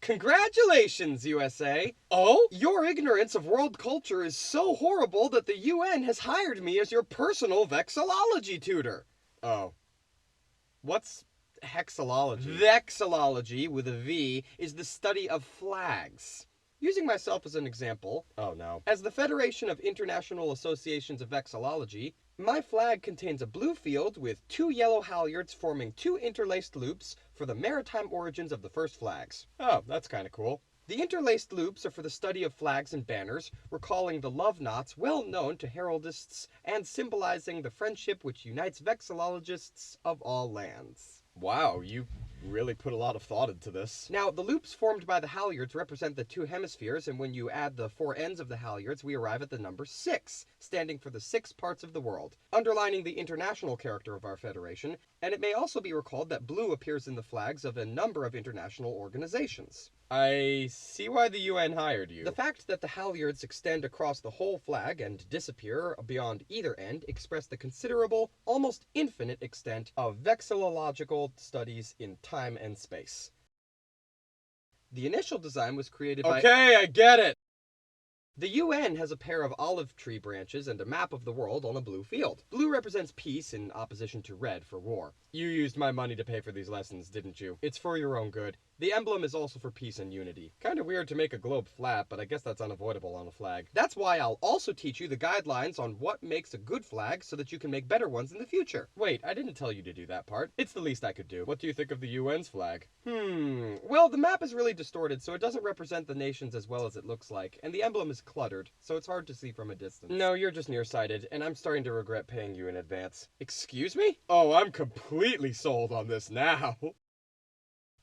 Congratulations, USA! Oh? Your ignorance of world culture is so horrible that the UN has hired me as your personal vexillology tutor. Oh. What's hexillology? Vexillology, with a V, is the study of flags. Using myself as an example, oh no, as the Federation of International Associations of Vexillology, my flag contains a blue field with 2 yellow halyards forming 2 interlaced loops for the maritime origins of the first flags. Oh, that's kind of cool. The interlaced loops are for the study of flags and banners, recalling the love knots well known to heraldists and symbolizing the friendship which unites vexillologists of all lands. Wow, you really put a lot of thought into this. Now, the loops formed by the halyards represent the 2 hemispheres, and when you add the 4 ends of the halyards, we arrive at the number 6, standing for the 6 parts of the world, underlining the international character of our federation, and it may also be recalled that blue appears in the flags of a number of international organizations. I see why the UN hired you. The fact that the halyards extend across the whole flag and disappear beyond either end express the considerable, almost infinite extent of vexillological studies in time and space. The initial design was created by... Okay, I get it! The UN has a pair of olive tree branches and a map of the world on a blue field. Blue represents peace in opposition to red for war. You used my money to pay for these lessons, didn't you? It's for your own good. The emblem is also for peace and unity. Kinda weird to make a globe flat, but I guess that's unavoidable on a flag. That's why I'll also teach you the guidelines on what makes a good flag so that you can make better ones in the future. Wait, I didn't tell you to do that part. It's the least I could do. What do you think of the UN's flag? Well, the map is really distorted, so it doesn't represent the nations as well as it looks like, and the emblem is cluttered, so it's hard to see from a distance. No, you're just nearsighted, and I'm starting to regret paying you in advance. Excuse me? Oh, I'm completely sold on this now.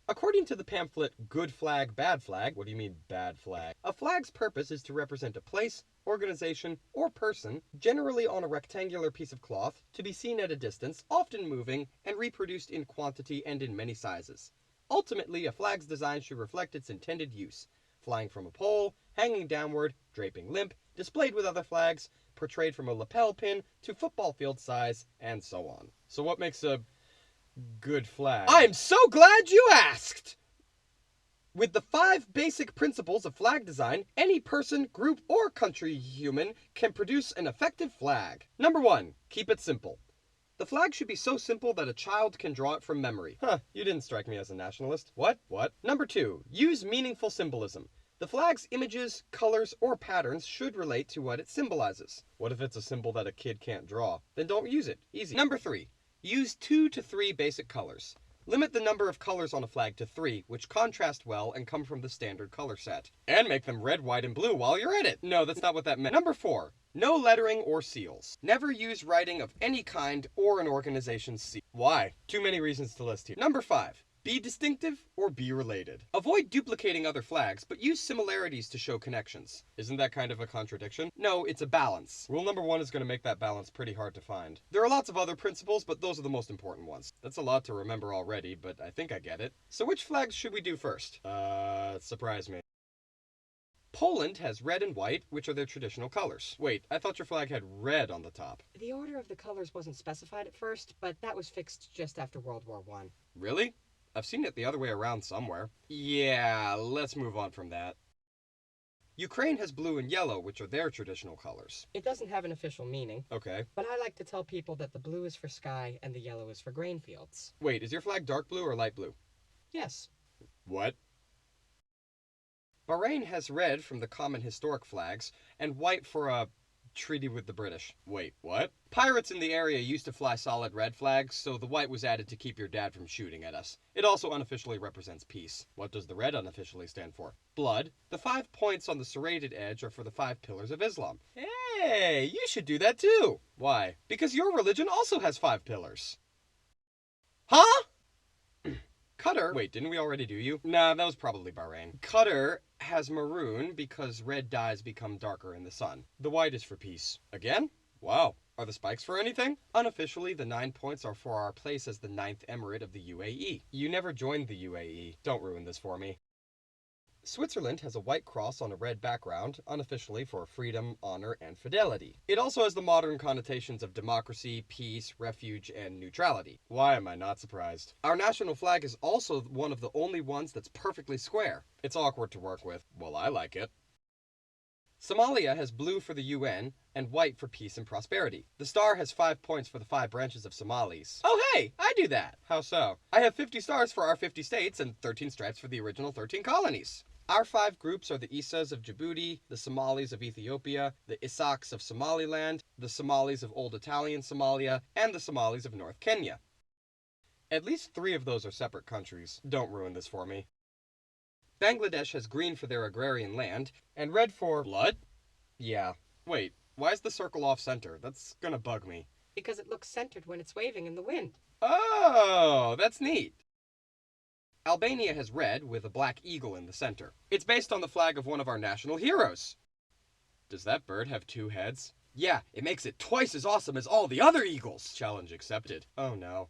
According to the pamphlet Good Flag, Bad Flag, what do you mean bad flag? A flag's purpose is to represent a place, organization, or person, generally on a rectangular piece of cloth, to be seen at a distance, often moving, and reproduced in quantity and in many sizes. Ultimately, a flag's design should reflect its intended use: flying from a pole, hanging downward, draping limp, displayed with other flags, portrayed from a lapel pin to football field size, and so on. So what makes a good flag? I'm so glad you asked! With the 5 basic principles of flag design, any person, group, or country human can produce an effective flag. Number 1, keep it simple. The flag should be so simple that a child can draw it from memory. Huh, you didn't strike me as a nationalist. What? Number 2, use meaningful symbolism. The flag's images, colors, or patterns should relate to what it symbolizes. What if it's a symbol that a kid can't draw? Then don't use it. Easy. Number 3, use 2 to 3 basic colors. Limit the number of colors on a flag to 3, which contrast well and come from the standard color set. And make them red, white, and blue while you're at it. No, that's not what that meant. Number 4, no lettering or seals. Never use writing of any kind or an organization's seal. Why? Too many reasons to list here. Number 5, be distinctive or be related. Avoid duplicating other flags, but use similarities to show connections. Isn't that kind of a contradiction? No, it's a balance. Rule number 1 is going to make that balance pretty hard to find. There are lots of other principles, but those are the most important ones. That's a lot to remember already, but I think I get it. So which flags should we do first? Surprise me. Poland has red and white, which are their traditional colors. Wait, I thought your flag had red on the top. The order of the colors wasn't specified at first, but that was fixed just after World War I. Really? I've seen it the other way around somewhere. Yeah, let's move on from that. Ukraine has blue and yellow, which are their traditional colors. It doesn't have an official meaning. Okay. But I like to tell people that the blue is for sky and the yellow is for grain fields. Wait, is your flag dark blue or light blue? Yes. What? Bahrain has red from the common historic flags and white for a treaty with the British. Wait, what? Pirates in the area used to fly solid red flags, so the white was added to keep your dad from shooting at us. It also unofficially represents peace. What does the red unofficially stand for? Blood. The 5 points on the serrated edge are for the 5 pillars of Islam. Hey, you should do that too. Why? Because your religion also has 5 pillars. Huh? Qatar, wait, didn't we already do you? Nah, that was probably Bahrain. Qatar has maroon because red dyes become darker in the sun. The white is for peace. Again? Wow. Are the spikes for anything? Unofficially, the 9 points are for our place as the 9th emirate of the UAE. You never joined the UAE. Don't ruin this for me. Switzerland has a white cross on a red background, unofficially for freedom, honor, and fidelity. It also has the modern connotations of democracy, peace, refuge, and neutrality. Why am I not surprised? Our national flag is also one of the only ones that's perfectly square. It's awkward to work with. Well, I like it. Somalia has blue for the UN and white for peace and prosperity. The star has 5 points for the 5 branches of Somalis. Oh hey, I do that! How so? I have 50 stars for our 50 states and 13 stripes for the original 13 colonies. Our 5 groups are the Isas of Djibouti, the Somalis of Ethiopia, the Isaks of Somaliland, the Somalis of Old Italian Somalia, and the Somalis of North Kenya. At least 3 of those are separate countries. Don't ruin this for me. Bangladesh has green for their agrarian land, and red for blood? Yeah. Wait, why is the circle off center? That's gonna bug me. Because it looks centered when it's waving in the wind. Oh, that's neat. Albania has red with a black eagle in the center. It's based on the flag of one of our national heroes. Does that bird have 2 heads? Yeah, it makes it twice as awesome as all the other eagles. Challenge accepted. Oh no.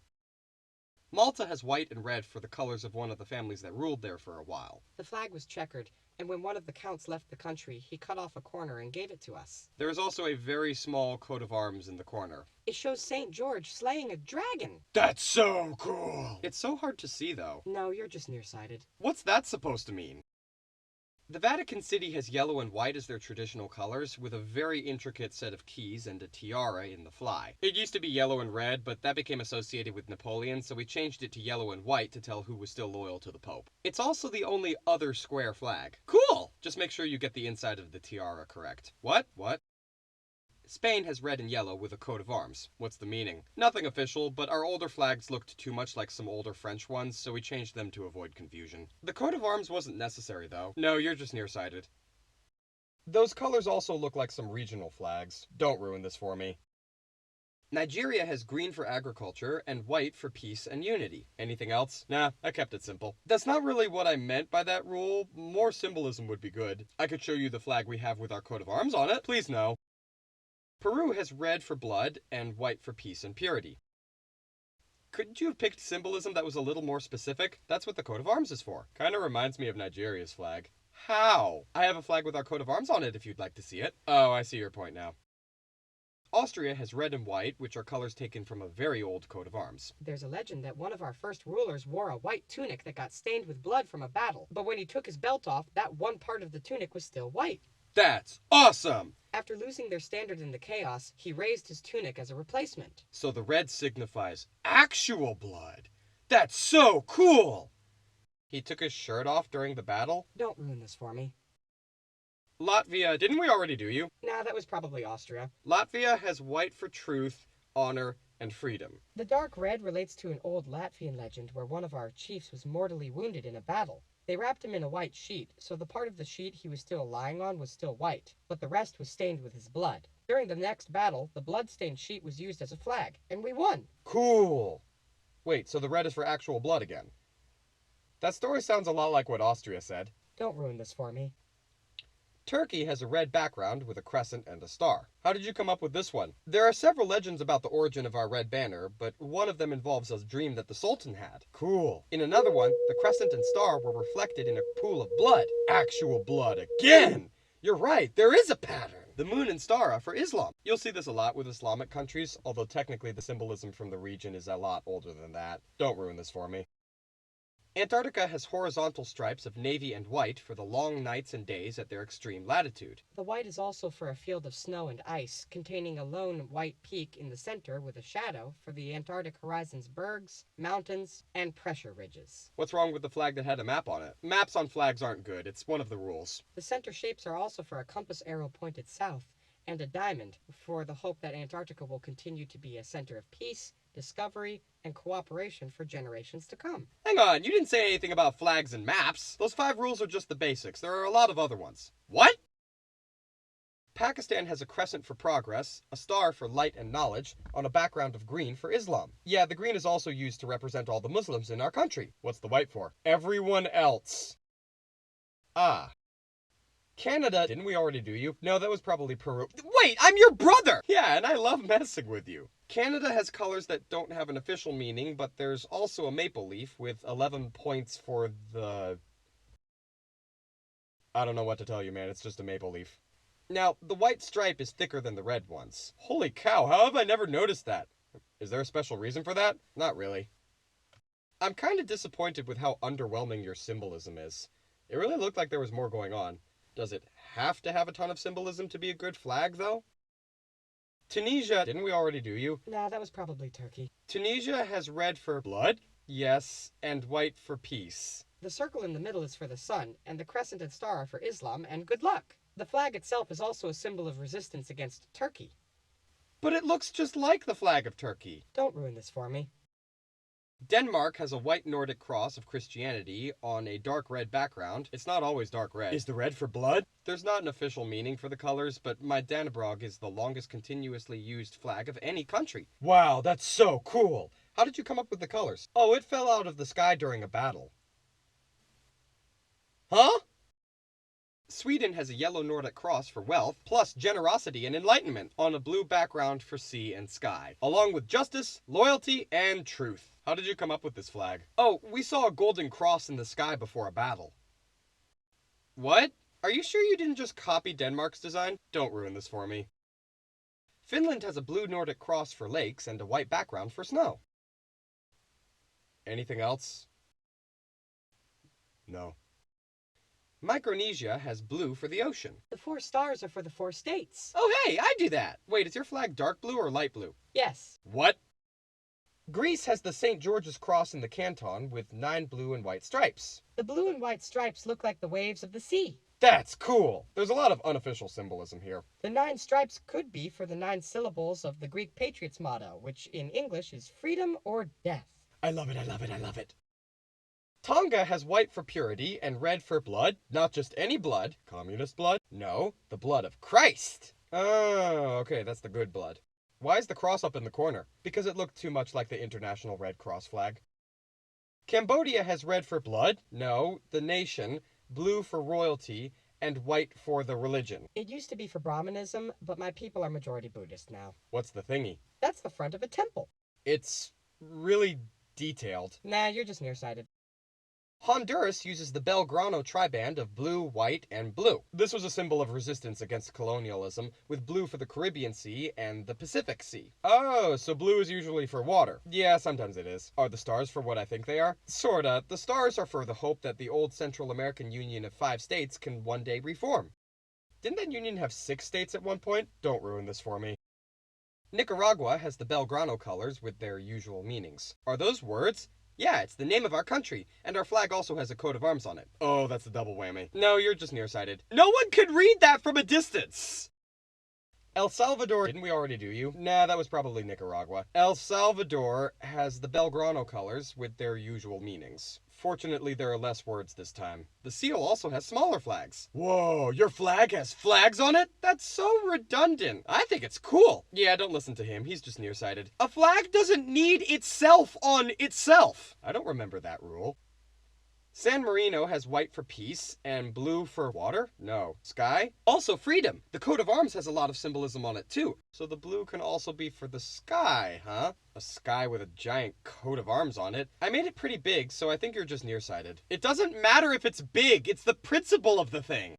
Malta has white and red for the colors of one of the families that ruled there for a while. The flag was checkered, and when one of the counts left the country, he cut off a corner and gave it to us. There is also a very small coat of arms in the corner. It shows St. George slaying a dragon. That's so cool! It's so hard to see, though. No, you're just nearsighted. What's that supposed to mean? The Vatican City has yellow and white as their traditional colors, with a very intricate set of keys and a tiara in the fly. It used to be yellow and red, but that became associated with Napoleon, so we changed it to yellow and white to tell who was still loyal to the Pope. It's also the only other square flag. Cool! Just make sure you get the inside of the tiara correct. What? Spain has red and yellow with a coat of arms. What's the meaning? Nothing official, but our older flags looked too much like some older French ones, so we changed them to avoid confusion. The coat of arms wasn't necessary, though. No, you're just nearsighted. Those colors also look like some regional flags. Don't ruin this for me. Nigeria has green for agriculture and white for peace and unity. Anything else? Nah, I kept it simple. That's not really what I meant by that rule. More symbolism would be good. I could show you the flag we have with our coat of arms on it. Please no. Peru has red for blood and white for peace and purity. Couldn't you have picked symbolism that was a little more specific? That's what the coat of arms is for. Kinda reminds me of Nigeria's flag. How? I have a flag with our coat of arms on it if you'd like to see it. Oh, I see your point now. Austria has red and white, which are colors taken from a very old coat of arms. There's a legend that one of our first rulers wore a white tunic that got stained with blood from a battle, but when he took his belt off, that one part of the tunic was still white. That's awesome! After losing their standard in the chaos, he raised his tunic as a replacement. So the red signifies actual blood. That's so cool! He took his shirt off during the battle? Don't ruin this for me. Latvia, didn't we already do you? Nah, that was probably Austria. Latvia has white for truth, honor, and freedom. The dark red relates to an old Latvian legend where one of our chiefs was mortally wounded in a battle. They wrapped him in a white sheet, so the part of the sheet he was still lying on was still white, but the rest was stained with his blood. During the next battle, the blood-stained sheet was used as a flag, and we won. Cool! Wait, so the red is for actual blood again. That story sounds a lot like what Austria said. Don't ruin this for me. Turkey has a red background with a crescent and a star. How did you come up with this one? There are several legends about the origin of our red banner, but one of them involves a dream that the Sultan had. Cool. In another one, the crescent and star were reflected in a pool of blood. Actual blood again! You're right, there is a pattern! The moon and star are for Islam. You'll see this a lot with Islamic countries, although technically the symbolism from the region is a lot older than that. Don't ruin this for me. Antarctica has horizontal stripes of navy and white for the long nights and days at their extreme latitude. The white is also for a field of snow and ice, containing a lone white peak in the center with a shadow for the Antarctic horizon's bergs, mountains, and pressure ridges. What's wrong with the flag that had a map on it? Maps on flags aren't good. It's one of the rules. The center shapes are also for a compass arrow pointed south, and a diamond for the hope that Antarctica will continue to be a center of peace, discovery, and cooperation for generations to come. Hang on, you didn't say anything about flags and maps. Those 5 rules are just the basics. There are a lot of other ones. What? Pakistan has a crescent for progress, a star for light and knowledge, on a background of green for Islam. Yeah, the green is also used to represent all the Muslims in our country. What's the white for? Everyone else. Ah. Canada, didn't we already do you? No, that was probably Peru. Wait, I'm your brother! Yeah, and I love messing with you. Canada has colors that don't have an official meaning, but there's also a maple leaf with 11 points for the I don't know what to tell you, man. It's just a maple leaf. Now, the white stripe is thicker than the red ones. Holy cow, how have I never noticed that? Is there a special reason for that? Not really. I'm kind of disappointed with how underwhelming your symbolism is. It really looked like there was more going on. Does it have to have a ton of symbolism to be a good flag, though? Tunisia, didn't we already do you? Nah, that was probably Turkey. Tunisia has red for blood, yes, and white for peace. The circle in the middle is for the sun, and the crescent and star are for Islam and good luck. The flag itself is also a symbol of resistance against Turkey. But it looks just like the flag of Turkey. Don't ruin this for me. Denmark has a white Nordic cross of Christianity on a dark red background. It's not always dark red. Is the red for blood? There's not an official meaning for the colors, but my Dannebrog is the longest continuously used flag of any country. Wow, that's so cool! How did you come up with the colors? Oh, it fell out of the sky during a battle. Huh? Sweden has a yellow Nordic cross for wealth, plus generosity and enlightenment, on a blue background for sea and sky, along with justice, loyalty, and truth. How did you come up with this flag? Oh, we saw a golden cross in the sky before a battle. What? Are you sure you didn't just copy Denmark's design? Don't ruin this for me. Finland has a blue Nordic cross for lakes and a white background for snow. Anything else? No. Micronesia has blue for the ocean. The 4 stars are for the 4 states. Oh hey, I do that! Wait, is your flag dark blue or light blue? Yes. What? Greece has the St. George's Cross in the canton with 9 blue and white stripes. The blue and white stripes look like the waves of the sea. That's cool! There's a lot of unofficial symbolism here. The 9 stripes could be for the 9 syllables of the Greek Patriots motto, which in English is freedom or death. I love it, I love it, I love it. Tonga has white for purity and red for blood. Not just any blood. Communist blood? No, the blood of Christ. Oh, okay, that's the good blood. Why is the cross up in the corner? Because it looked too much like the International Red Cross flag. Cambodia has red for blood. No, the nation. Blue for royalty. And white for the religion. It used to be for Brahmanism, but my people are majority Buddhist now. What's the thingy? That's the front of a temple. It's really detailed. Nah, you're just nearsighted. Honduras uses the Belgrano triband of blue, white, and blue. This was a symbol of resistance against colonialism, with blue for the Caribbean Sea and the Pacific Sea. Oh, so blue is usually for water. Yeah, sometimes it is. Are the stars for what I think they are? Sorta. The stars are for the hope that the old Central American Union of 5 states can one day reform. Didn't that union have 6 states at one point? Don't ruin this for me. Nicaragua has the Belgrano colors with their usual meanings. Are those words? Yeah, it's the name of our country, and our flag also has a coat of arms on it. Oh, that's a double whammy. No, you're just nearsighted. No one could read that from a distance! El Salvador, didn't we already do you? Nah, that was probably Nicaragua. El Salvador has the Belgrano colors with their usual meanings. Fortunately, there are less words this time. The seal also has smaller flags. Whoa, your flag has flags on it? That's so redundant. I think it's cool. Yeah, don't listen to him. He's just nearsighted. A flag doesn't need itself on itself. I don't remember that rule. San Marino has white for peace and blue for water? No. Sky? Also freedom. The coat of arms has a lot of symbolism on it too. So the blue can also be for the sky, huh? A sky with a giant coat of arms on it. I made it pretty big, so I think you're just nearsighted. It doesn't matter if it's big, it's the principle of the thing.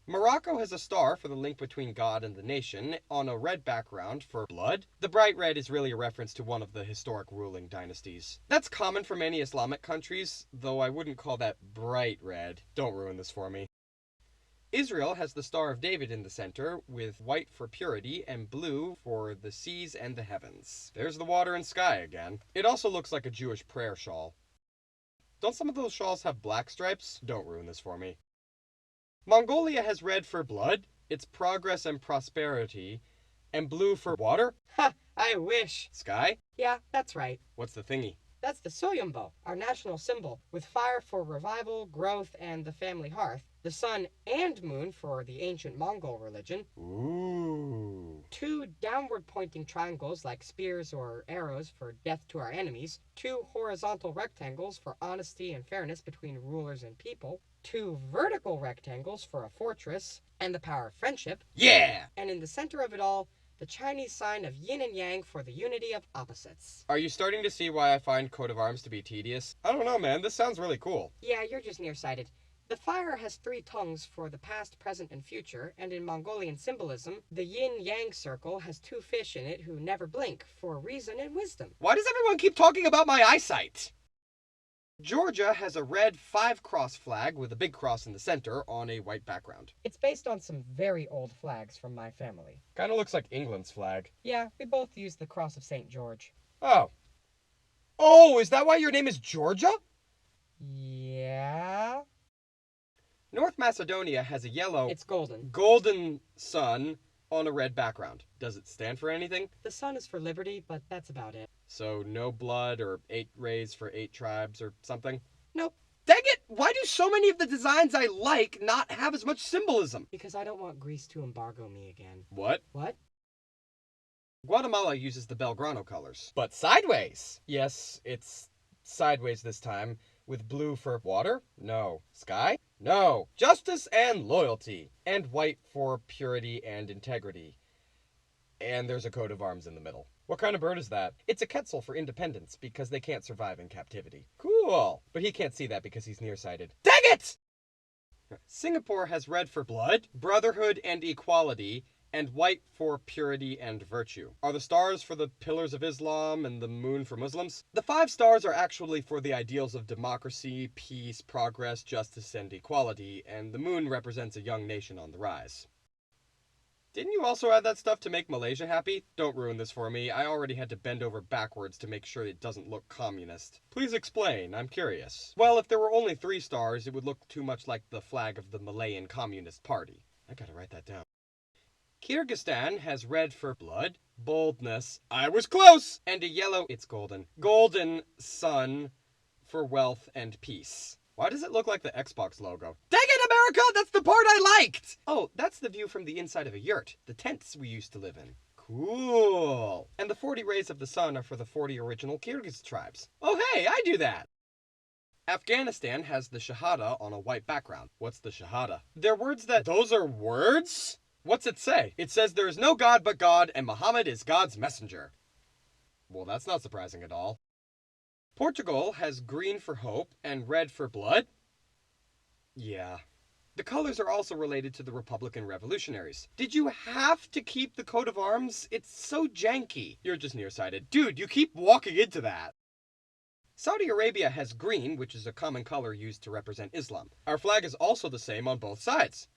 Morocco has a star for the link between God and the nation, on a red background for blood. The bright red is really a reference to one of the historic ruling dynasties. That's common for many Islamic countries, though I wouldn't call that bright red. Don't ruin this for me. Israel has the Star of David in the center, with white for purity and blue for the seas and the heavens. There's the water and sky again. It also looks like a Jewish prayer shawl. Don't some of those shawls have black stripes? Don't ruin this for me. Mongolia has red for blood, its progress and prosperity, and blue for water. Ha! I wish. Sky? Yeah, that's right. What's the thingy? That's the Soyombo, our national symbol, with fire for revival, growth, and the family hearth, the sun and moon for the ancient Mongol religion, Ooh. 2 downward-pointing triangles like spears or arrows for death to our enemies, 2 horizontal rectangles for honesty and fairness between rulers and people, 2 vertical rectangles for a fortress and the power of friendship, Yeah! and in the center of it all, the Chinese sign of yin and yang for the unity of opposites. Are you starting to see why I find coat of arms to be tedious? I don't know, man. This sounds really cool. Yeah, you're just nearsighted. The fire has 3 tongues for the past, present, and future, and in Mongolian symbolism, the yin-yang circle has 2 fish in it who never blink, for reason and wisdom. Why does everyone keep talking about my eyesight? Georgia has a red 5-cross flag with a big cross in the center on a white background. It's based on some very old flags from my family. Kinda looks like England's flag. Yeah, we both use the cross of St. George. Oh. Oh, is that why your name is Georgia? Yeah? North Macedonia has a yellow, It's golden. golden sun on a red background. Does it stand for anything? The sun is for liberty, but that's about it. So no blood or 8 rays for 8 tribes or something? Nope. Dang it! Why do so many of the designs I like not have as much symbolism? Because I don't want Greece to embargo me again. What? What? Guatemala uses the Belgrano colors. But sideways! Yes, it's sideways this time, with blue for water? No. Sky? No. Justice and loyalty. And white for purity and integrity. And there's a coat of arms in the middle. What kind of bird is that? It's a quetzal for independence, because they can't survive in captivity. Cool! But he can't see that because he's nearsighted. Dang it! Singapore has red for blood, brotherhood, and equality, and white for purity and virtue. Are the stars for the pillars of Islam and the moon for Muslims? The 5 stars are actually for the ideals of democracy, peace, progress, justice, and equality, and the moon represents a young nation on the rise. Didn't you also add that stuff to make Malaysia happy? Don't ruin this for me. I already had to bend over backwards to make sure it doesn't look communist. Please explain, I'm curious. Well, if there were only 3 stars, it would look too much like the flag of the Malayan Communist Party. I gotta write that down. Kyrgyzstan has red for blood, boldness, I was close, and a yellow, it's golden sun for wealth and peace. Why does it look like the Xbox logo? Dang it, America! That's the part I liked! Oh, that's the view from the inside of a yurt, the tents we used to live in. Cool. And the 40 rays of the sun are for the 40 original Kyrgyz tribes. Oh hey, I do that! Afghanistan has the Shahada on a white background. What's the Shahada? They're words that... Those are words? What's it say? It says there is no God but God, and Muhammad is God's messenger. Well, that's not surprising at all. Portugal has green for hope and red for blood? Yeah. The colors are also related to the Republican revolutionaries. Did you have to keep the coat of arms? It's so janky. You're just nearsighted. Dude, you keep walking into that. Saudi Arabia has green, which is a common color used to represent Islam. Our flag is also the same on both sides.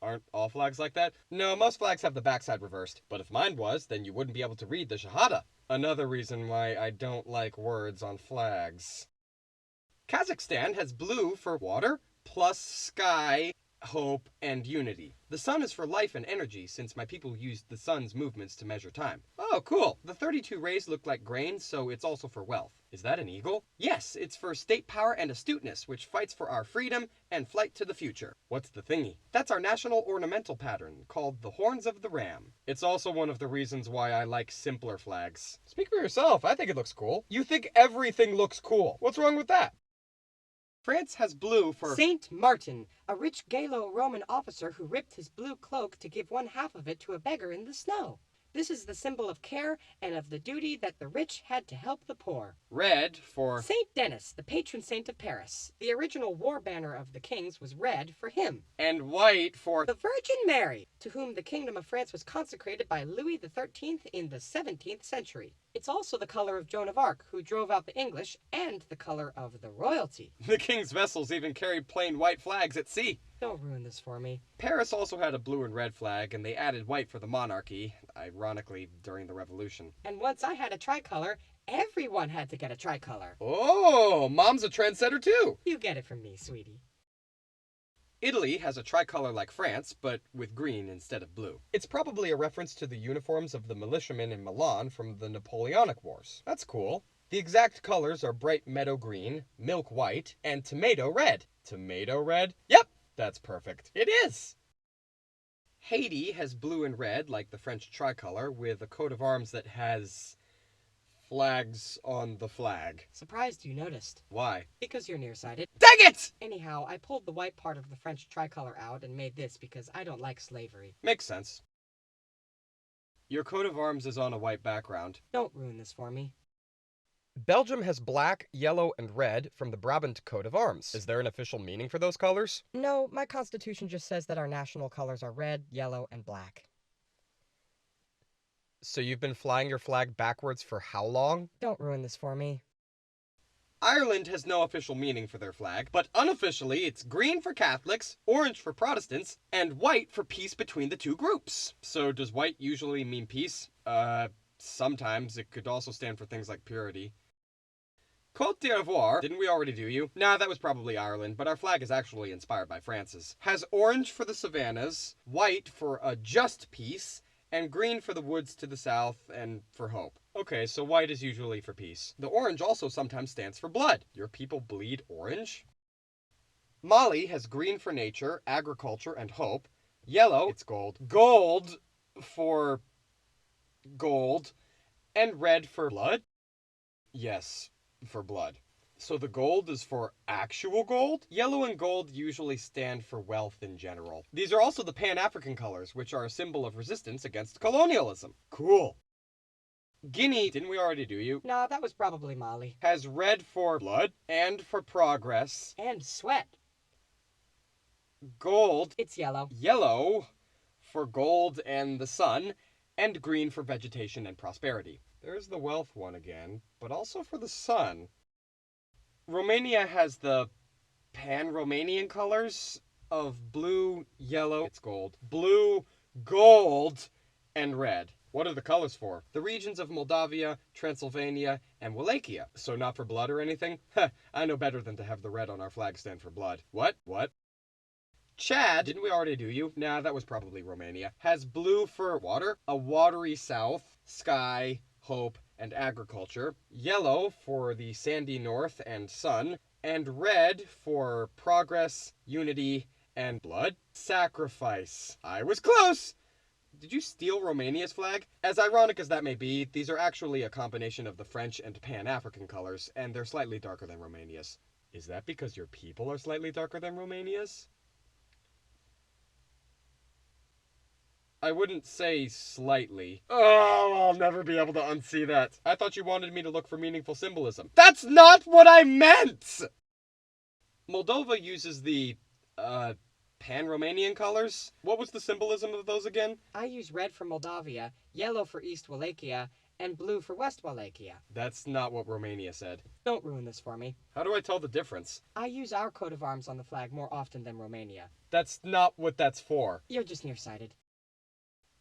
Aren't all flags like that? No, most flags have the backside reversed. But if mine was, then you wouldn't be able to read the Shahada. Another reason why I don't like words on flags. Kazakhstan has blue for water, plus sky, hope, and unity. The sun is for life and energy, since my people used the sun's movements to measure time. Oh, cool. The 32 rays look like grains, so it's also for wealth. Is that an eagle? Yes, it's for state power and astuteness, which fights for our freedom and flight to the future. What's the thingy? That's our national ornamental pattern, called the Horns of the Ram. It's also one of the reasons why I like simpler flags. Speak for yourself, I think it looks cool. You think everything looks cool. What's wrong with that? France has blue for... Saint Martin, a rich Gallo-Roman officer who ripped his blue cloak to give 1/2 of it to a beggar in the snow. This is the symbol of care and of the duty that the rich had to help the poor. Red for... Saint Denis, the patron saint of Paris. The original war banner of the kings was red for him. And white for... The Virgin Mary, to whom the kingdom of France was consecrated by Louis XIII in the 17th century. It's also the color of Joan of Arc, who drove out the English, and the color of the royalty. The king's vessels even carried plain white flags at sea. Don't ruin this for me. Paris also had a blue and red flag, and they added white for the monarchy, ironically, during the revolution. And once I had a tricolor, everyone had to get a tricolor. Oh, Mom's a trendsetter too! You get it from me, sweetie. Italy has a tricolor like France, but with green instead of blue. It's probably a reference to the uniforms of the militiamen in Milan from the Napoleonic Wars. That's cool. The exact colors are bright meadow green, milk white, and tomato red. Tomato red? Yep! That's perfect. It is! Haiti has blue and red, like the French tricolor, with a coat of arms that has... flags on the flag. Surprised you noticed. Why? Because you're nearsighted. Dang it! Anyhow, I pulled the white part of the French tricolor out and made this because I don't like slavery. Makes sense. Your coat of arms is on a white background. Don't ruin this for me. Belgium has black, yellow, and red from the Brabant coat of arms. Is there an official meaning for those colors? No, my constitution just says that our national colors are red, yellow, and black. So you've been flying your flag backwards for how long? Don't ruin this for me. Ireland has no official meaning for their flag, but unofficially it's green for Catholics, orange for Protestants, and white for peace between the two groups. So does white usually mean peace? Sometimes. It could also stand for things like purity. Côte d'Ivoire, didn't we already do you? Nah, that was probably Ireland, but our flag is actually inspired by France's. Has orange for the savannas, white for a just peace, and green for the woods to the south and for hope. Okay, so white is usually for peace. The orange also sometimes stands for blood. Your people bleed orange? Mali has green for nature, agriculture, and hope. Yellow, it's gold. Gold for gold. And red for blood? Yes, for blood. So the gold is for actual gold? Yellow and gold usually stand for wealth in general. These are also the Pan-African colors, which are a symbol of resistance against colonialism. Cool. Guinea, didn't we already do you? Nah, that was probably Mali. Has red for blood and for progress. And sweat. Gold, It's yellow. yellow for gold and the sun, and green for vegetation and prosperity. There's the wealth one again, but also for the sun. Romania has the Pan-Romanian colors of blue, yellow, it's gold, blue, gold, and red. What are the colors for? The regions of Moldavia, Transylvania, and Wallachia. So not for blood or anything? Heh, I know better than to have the red on our flag stand for blood. What? Chad, didn't we already do you? Nah, that was probably Romania. Has blue for water, a watery south, sky, hope, and agriculture. Yellow for the sandy north and sun. And red for progress, unity, and blood. Sacrifice. I was close! Did you steal Romania's flag? As ironic as that may be, these are actually a combination of the French and Pan-African colors, and they're slightly darker than Romania's. Is that because your people are slightly darker than Romania's? I wouldn't say slightly. Oh, I'll never be able to unsee that. I thought you wanted me to look for meaningful symbolism. That's not what I meant! Moldova uses the, Pan-Romanian colors? What was the symbolism of those again? I use red for Moldavia, yellow for East Wallachia, and blue for West Wallachia. That's not what Romania said. Don't ruin this for me. How do I tell the difference? I use our coat of arms on the flag more often than Romania. That's not what that's for. You're just nearsighted.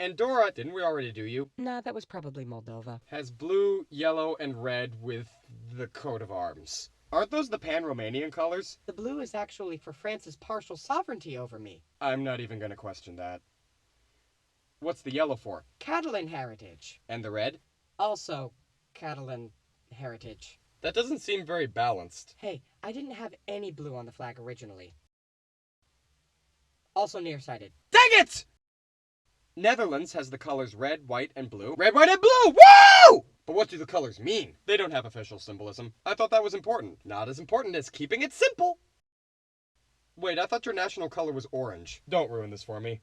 Andorra, didn't we already do you? Nah, that was probably Moldova. Has blue, yellow, and red with the coat of arms. Aren't those the Pan-Romanian colors? The blue is actually for France's partial sovereignty over me. I'm not even gonna question that. What's the yellow for? Catalan heritage. And the red? Also, Catalan heritage. That doesn't seem very balanced. Hey, I didn't have any blue on the flag originally. Also nearsighted. Dang it! Netherlands has the colors red, white, and blue. Red, white, and blue! Woo! But what do the colors mean? They don't have official symbolism. I thought that was important. Not as important as keeping it simple. Wait, I thought your national color was orange. Don't ruin this for me.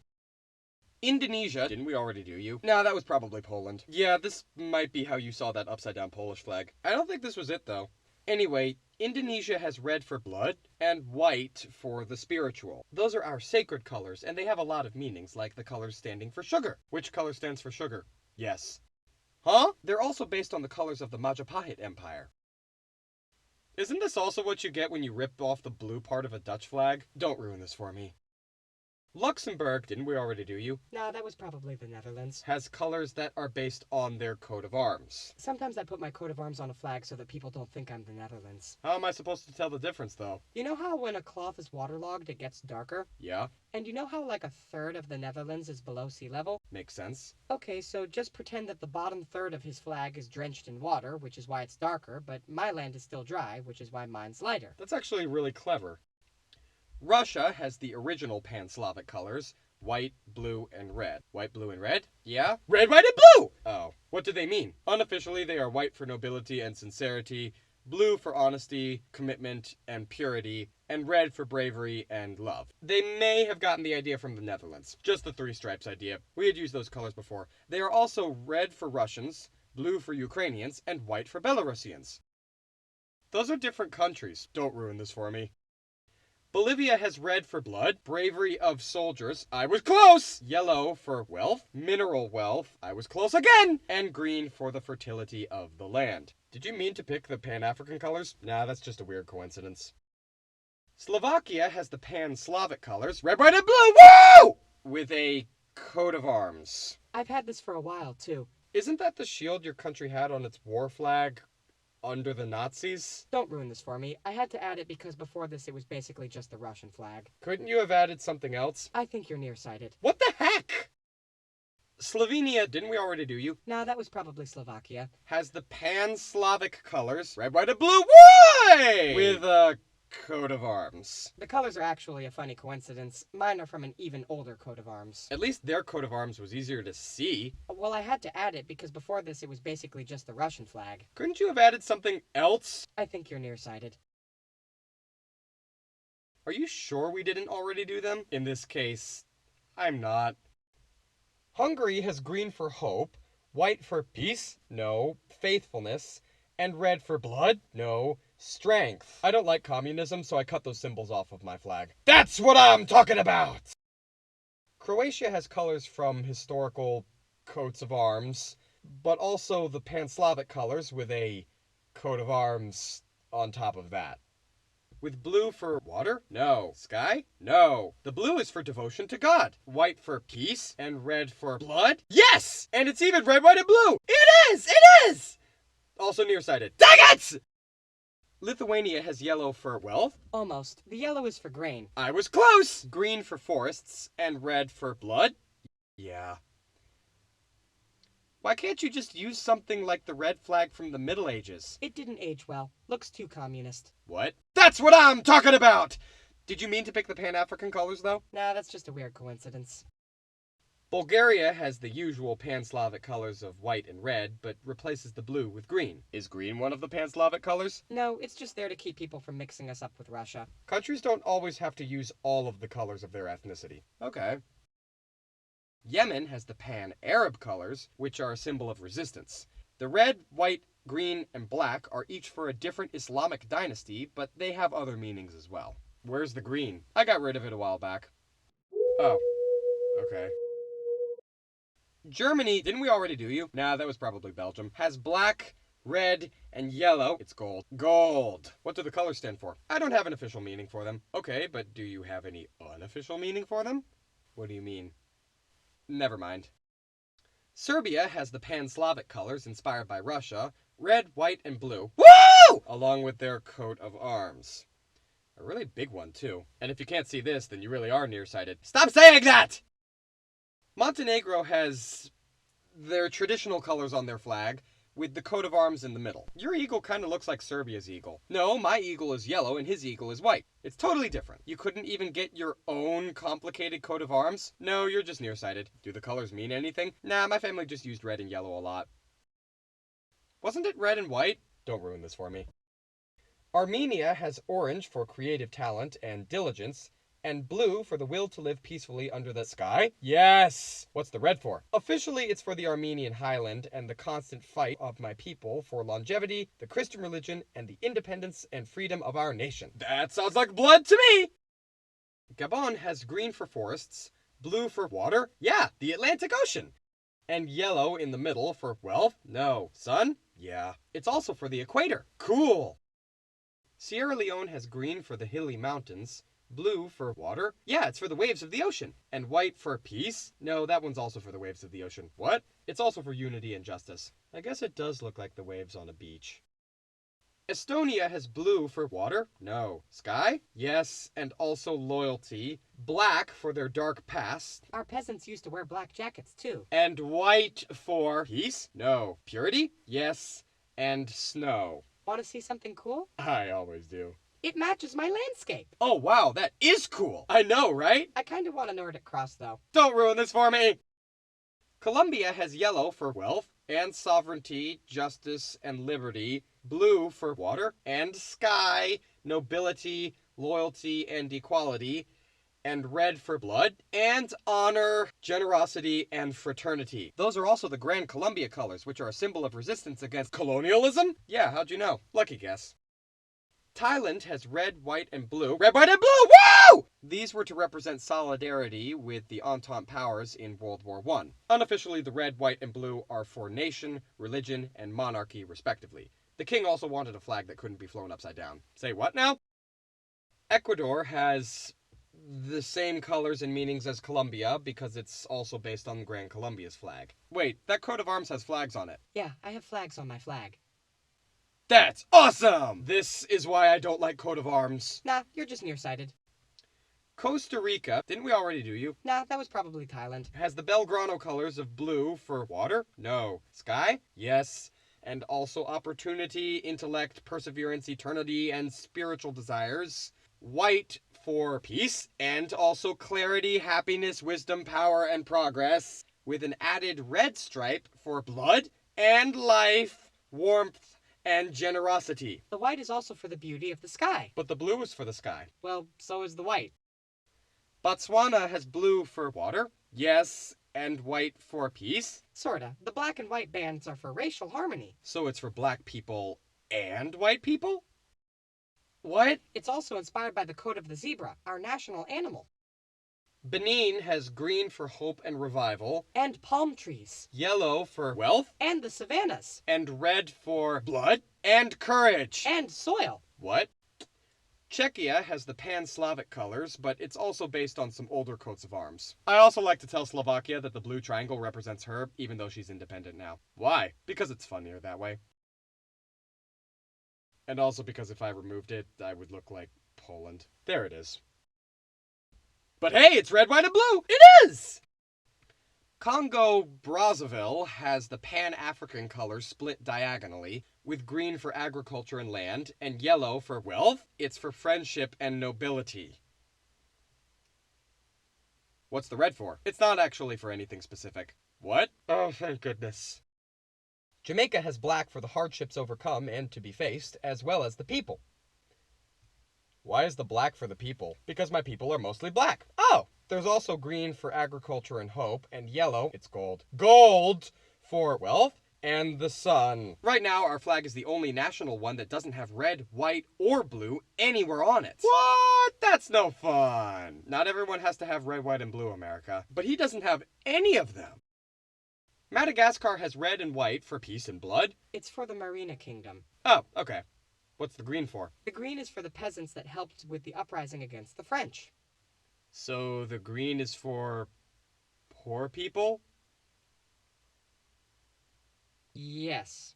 Indonesia, didn't we already do you? No, that was probably Poland. Yeah, this might be how you saw that upside-down Polish flag. I don't think this was it, though. Anyway, Indonesia has red for blood and white for the spiritual. Those are our sacred colors, and they have a lot of meanings, like the colors standing for sugar. Which color stands for sugar? Yes. Huh? They're also based on the colors of the Majapahit Empire. Isn't this also what you get when you rip off the blue part of a Dutch flag? Don't ruin this for me. Luxembourg, didn't we already do you? Nah, that was probably the Netherlands. Has colors that are based on their coat of arms. Sometimes I put my coat of arms on a flag so that people don't think I'm the Netherlands. How am I supposed to tell the difference, though? You know how when a cloth is waterlogged, it gets darker? Yeah, And you know how like a third of the Netherlands is below sea level? makes sense. Okay, so just pretend that the bottom third of his flag is drenched in water, which is why it's darker, but my land is still dry, which is why mine's lighter. That's actually really clever. Russia has the original Pan-Slavic colors, white, blue, and red. White, blue, and red? Yeah? Red, white, and blue! Oh. What do they mean? Unofficially, they are white for nobility and sincerity, blue for honesty, commitment, and purity, and red for bravery and love. They may have gotten the idea from the Netherlands. Just the three stripes idea. We had used those colors before. They are also red for Russians, blue for Ukrainians, and white for Belarusians. Those are different countries. Don't ruin this for me. Bolivia has red for blood, bravery of soldiers, I was close! Yellow for wealth, mineral wealth, I was close again! And green for the fertility of the land. Did you mean to pick the Pan-African colors? Nah, that's just a weird coincidence. Slovakia has the Pan-Slavic colors, red, white, and blue, woo! With a coat of arms. I've had this for a while, too. Isn't that the shield your country had on its war flag under the Nazis? Don't ruin this for me. I had to add it because before this it was basically just the Russian flag. Couldn't you have added something else? I think you're nearsighted. What the heck? Slovenia, didn't we already do you? Nah, that was probably Slovakia. Has the Pan-Slavic colors, red, white, and blue, why? With a coat of arms. The colors are actually a funny coincidence. Mine are from an even older coat of arms. At least their coat of arms was easier to see. Well, I had to add it because before this it was basically just the Russian flag. Couldn't you have added something else? I think you're nearsighted. Are you sure we didn't already do them? In this case, I'm not. Hungary has green for hope, white for peace, no, faithfulness, and red for blood, no, strength. I don't like communism, so I cut those symbols off of my flag. That's what I'm talking about! Croatia has colors from historical coats of arms, but also the Pan-Slavic colors with a coat of arms on top of that. With blue for water? No. Sky? No. The blue is for devotion to God. White for peace, and red for blood? Yes! And it's even red, white, and blue! It is! It is! Also nearsighted. Dang it! Lithuania has yellow for wealth. Almost. The yellow is for grain. I was close! Green for forests, and red for blood? Yeah. Why can't you just use something like the red flag from the Middle Ages? It didn't age well. Looks too communist. What? That's what I'm talking about! Did you mean to pick the Pan-African colors, though? Nah, that's just a weird coincidence. Bulgaria has the usual Pan-Slavic colors of white and red, but replaces the blue with green. Is green one of the Pan-Slavic colors? No, it's just there to keep people from mixing us up with Russia. Countries don't always have to use all of the colors of their ethnicity. Okay. Yemen has the Pan-Arab colors, which are a symbol of resistance. The red, white, green, and black are each for a different Islamic dynasty, but they have other meanings as well. Where's the green? I got rid of it a while back. Oh. Okay. Germany, didn't we already do you? Nah, that was probably Belgium. Has black, red, and yellow. It's gold. Gold! What do the colors stand for? I don't have an official meaning for them. Okay, but do you have any unofficial meaning for them? What do you mean? Never mind. Serbia has the Pan-Slavic colors inspired by Russia, red, white, and blue. Woo! Along with their coat of arms. A really big one, too. And if you can't see this, then you really are nearsighted. Stop saying that! Montenegro has their traditional colors on their flag, with the coat of arms in the middle. Your eagle kind of looks like Serbia's eagle. No, my eagle is yellow and his eagle is white. It's totally different. You couldn't even get your own complicated coat of arms? No, you're just nearsighted. Do the colors mean anything? Nah, my family just used red and yellow a lot. Wasn't it red and white? Don't ruin this for me. Armenia has orange for creative talent and diligence, and blue for the will to live peacefully under the sky? Yes! What's the red for? Officially, it's for the Armenian highland and the constant fight of my people for longevity, the Christian religion, and the independence and freedom of our nation. That sounds like blood to me! Gabon has green for forests, blue for water, yeah, the Atlantic Ocean, and yellow in the middle for wealth, no, sun, yeah. It's also for the equator, cool! Sierra Leone has green for the hilly mountains, blue for water? Yeah, it's for the waves of the ocean. And white for peace? No, that one's also for the waves of the ocean. What? It's also for unity and justice. I guess it does look like the waves on a beach. Estonia has blue for water? No. Sky? Yes, and also loyalty. Black for their dark past. Our peasants used to wear black jackets, too. And white for peace? No. Purity? Yes, and snow. Want to see something cool? I always do. It matches my landscape. Oh, wow, that is cool. I know, right? I kind of want a Nordic cross, though. Don't ruin this for me. Colombia has yellow for wealth and sovereignty, justice, and liberty. Blue for water and sky, nobility, loyalty, and equality. And red for blood and honor, generosity, and fraternity. Those are also the Grand Columbia colors, which are a symbol of resistance against colonialism? Yeah, how'd you know? Lucky guess. Thailand has red, white, and blue. Red, white, and blue! Woo! These were to represent solidarity with the Entente powers in World War I. Unofficially, the red, white, and blue are for nation, religion, and monarchy, respectively. The king also wanted a flag that couldn't be flown upside down. Say what now? Ecuador has the same colors and meanings as Colombia because it's also based on Gran Colombia's flag. Wait, that coat of arms has flags on it. Yeah, I have flags on my flag. That's awesome! This is why I don't like coat of arms. Nah, you're just nearsighted. Costa Rica, didn't we already do you? Nah, that was probably Thailand. Has the Belgrano colors of blue for water? No. Sky? Yes. And also opportunity, intellect, perseverance, eternity, and spiritual desires. White for peace, and also clarity, happiness, wisdom, power, and progress, with an added red stripe for blood and life, warmth, and generosity. The white is also for the beauty of the sky. But the blue is for the sky. Well, so is the white. Botswana has blue for water, yes, and white for peace. Sorta. The black and white bands are for racial harmony. So it's for black people and white people? What? It's also inspired by the coat of the zebra, our national animal. Benin has green for hope and revival, And palm trees. yellow for wealth, And the savannas. and red for blood and courage. And soil. What? Czechia has the pan-Slavic colors, but it's also based on some older coats of arms. I also like to tell Slovakia that the blue triangle represents her, even though she's independent now. Why? Because it's funnier that way. And also because if I removed it, I would look like Poland. There it is. But hey, it's red, white, and blue! It is! Congo-Brazzaville has the Pan-African colors split diagonally, with green for agriculture and land, and yellow for wealth. It's for friendship and nobility. What's the red for? It's not actually for anything specific. What? Oh, thank goodness. Jamaica has black for the hardships overcome and to be faced, as well as the people. Why is the black for the people? Because my people are mostly black. Oh! There's also green for agriculture and hope, and yellow, it's gold. Gold for wealth and the sun. Right now, our flag is the only national one that doesn't have red, white, or blue anywhere on it. What? That's no fun. Not everyone has to have red, white, and blue, America. But he doesn't have any of them. Madagascar has red and white for peace and blood. It's for the Marina Kingdom. Oh, okay. What's the green for? The green is for the peasants that helped with the uprising against the French. So the green is for poor people? Yes.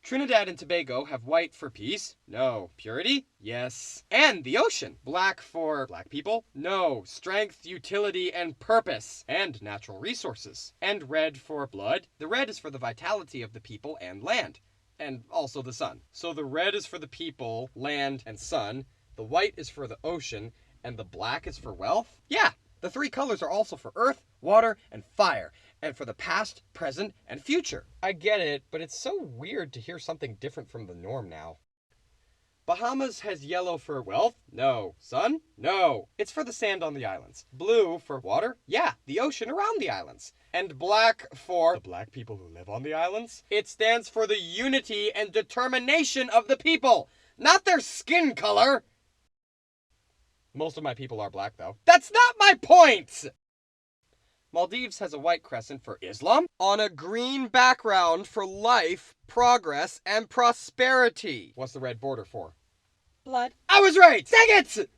Trinidad and Tobago have white for peace. No. Purity? Yes. And the ocean. Black for black people? No. Strength, utility, and purpose. And natural resources. And red for blood. The red is for the vitality of the people and land. And also the sun. So the red is for the people, land, and sun. The white is for the ocean. And the black is for wealth? Yeah. The three colors are also for earth, water, and fire. And for the past, present, and future. I get it, but it's so weird to hear something different from the norm now. Bahamas has yellow for wealth? No. Sun? No. It's for the sand on the islands. Blue for water? Yeah, the ocean around the islands. And black for the black people who live on the islands? It stands for the unity and determination of the people, not their skin color. Most of my people are black, though. That's not my point! Maldives has a white crescent for Islam on a green background for life, progress, and prosperity. What's the red border for? Blood. I was right! Dang it!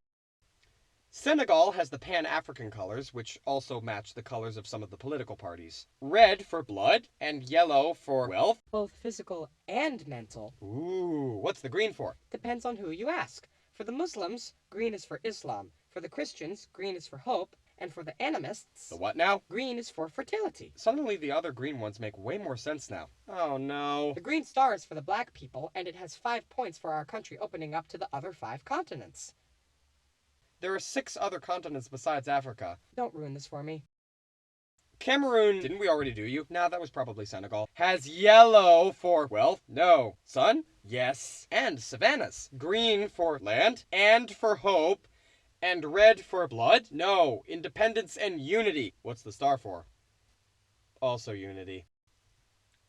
Senegal has the Pan-African colors, which also match the colors of some of the political parties. Red for blood, and yellow for wealth. Both physical and mental. Ooh, what's the green for? Depends on who you ask. For the Muslims, green is for Islam. For the Christians, green is for hope. And for the animists, The what now? green is for fertility. Suddenly the other green ones make way more sense now. Oh no. The green star is for the black people, and it has 5 points for our country opening up to the other 5 continents. There are 6 other continents besides Africa. Don't ruin this for me. Cameroon, didn't we already do you? Nah, that was probably Senegal. Has yellow for wealth? No. Sun? Yes. And savannas. Green for land and for hope. And red for blood? No. Independence and unity. What's the star for? Also unity.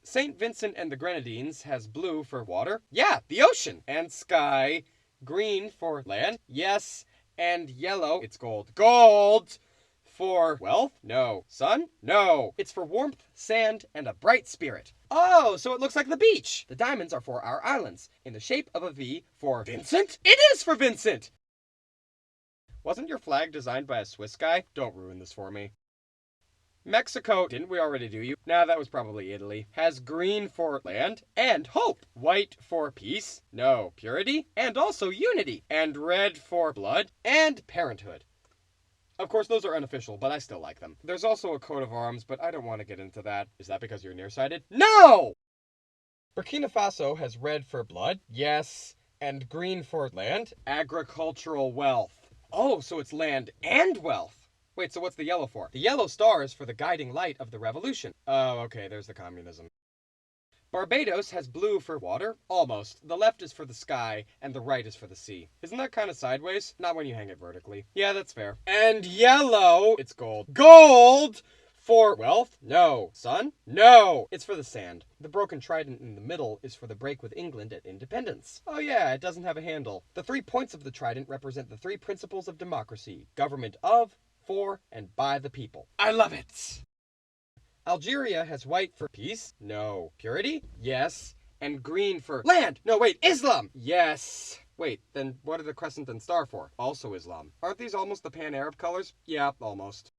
St. Vincent and the Grenadines has blue for water. Yeah, the ocean. And sky. Green for land. Yes. And yellow, it's gold. Gold! For wealth? No. Sun? No. It's for warmth, sand, and a bright spirit. Oh, so it looks like the beach. The diamonds are for our islands, in the shape of a V for Vincent? It is for Vincent! Wasn't your flag designed by a Swiss guy? Don't ruin this for me. Mexico, didn't we already do you? Nah, that was probably Italy. Has green for land and hope. White for peace. No, purity. And also unity. And red for blood and parenthood. Of course, those are unofficial, but I still like them. There's also a coat of arms, but I don't want to get into that. Is that because you're nearsighted? No! Burkina Faso has red for blood. Yes. And green for land. Agricultural wealth. Oh, so it's land and wealth. Wait, so what's the yellow for? The yellow star is for the guiding light of the revolution. Oh, okay, there's the communism. Barbados has blue for water. Almost. The left is for the sky, and the right is for the sea. Isn't that kind of sideways? Not when you hang it vertically. Yeah, that's fair. And yellow, it's gold. Gold! For wealth? No. Sun? No. It's for the sand. The broken trident in the middle is for the break with England at independence. Oh yeah, it doesn't have a handle. The 3 points of the trident represent the 3 principles of democracy. Government of, for, and by the people. I love it! Algeria has white for peace. No. Purity? Yes. And green for land. No, wait, Islam. Yes. Wait, then what are the crescent and star for? Also Islam. Aren't these almost the pan-Arab colors? Yeah, almost.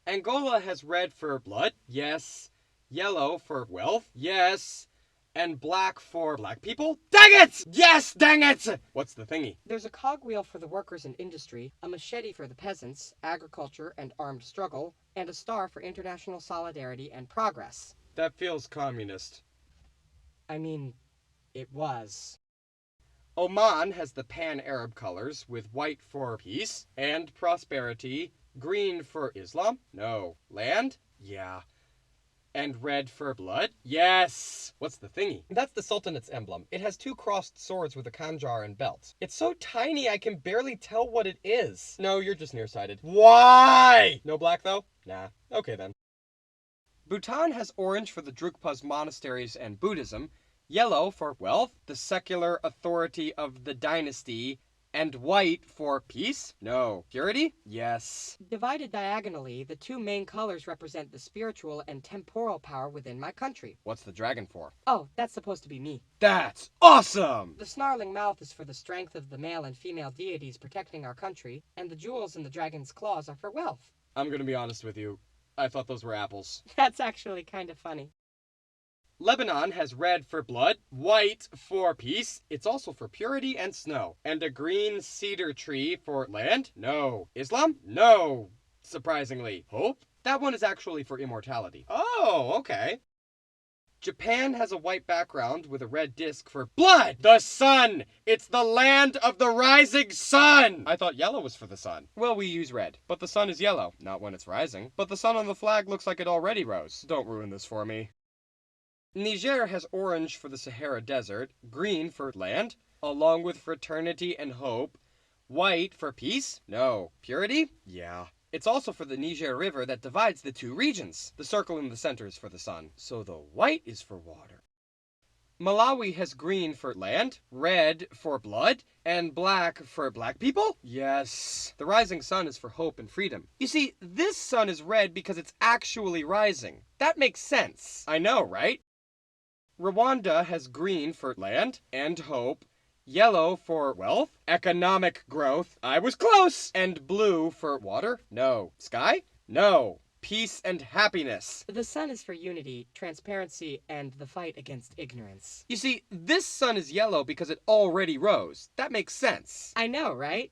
Angola has red for blood. Yes. Yellow for wealth. Yes. And black for black people? Dang it! Yes, dang it! What's the thingy? There's a cogwheel for the workers in industry, a machete for the peasants, agriculture and armed struggle, and a star for international solidarity and progress. That feels communist. I mean, it was. Oman has the pan-Arab colors with white for peace and prosperity, green for Islam? No. Land? Yeah. And red for blood? Yes! What's the thingy? That's the Sultanate's emblem. It has 2 crossed swords with a khanjar and belt. It's so tiny I can barely tell what it is. No, you're just nearsighted. Why? No black though? Nah. Okay then. Bhutan has orange for the Drukpas monasteries and Buddhism, yellow for wealth, the secular authority of the dynasty, and white for peace? No. Purity? Yes. Divided diagonally, the 2 main colors represent the spiritual and temporal power within my country. What's the dragon for? Oh, that's supposed to be me. That's awesome! The snarling mouth is for the strength of the male and female deities protecting our country, and the jewels in the dragon's claws are for wealth. I'm gonna be honest with you. I thought those were apples. That's actually kind of funny. Lebanon has red for blood, white for peace, it's also for purity and snow, and a green cedar tree for land? No. Islam? No. Surprisingly. Hope? That one is actually for immortality. Oh, okay. Japan has a white background with a red disc for blood! The sun! It's the land of the rising sun! I thought yellow was for the sun. Well, we use red. But the sun is yellow. Not when it's rising. But the sun on the flag looks like it already rose. Don't ruin this for me. Niger has orange for the Sahara Desert, green for land, along with fraternity and hope, white for peace? No. Purity? Yeah. It's also for the Niger River that divides the 2 regions. The circle in the center is for the sun, so the white is for water. Malawi has green for land, red for blood, and black for black people? Yes. The rising sun is for hope and freedom. You see, this sun is red because it's actually rising. That makes sense. I know, right? Rwanda has green for land and hope, yellow for wealth, economic growth, I was close, and blue for water? No. Sky? No. Peace and happiness. The sun is for unity, transparency, and the fight against ignorance. You see, this sun is yellow because it already rose. That makes sense. I know, right?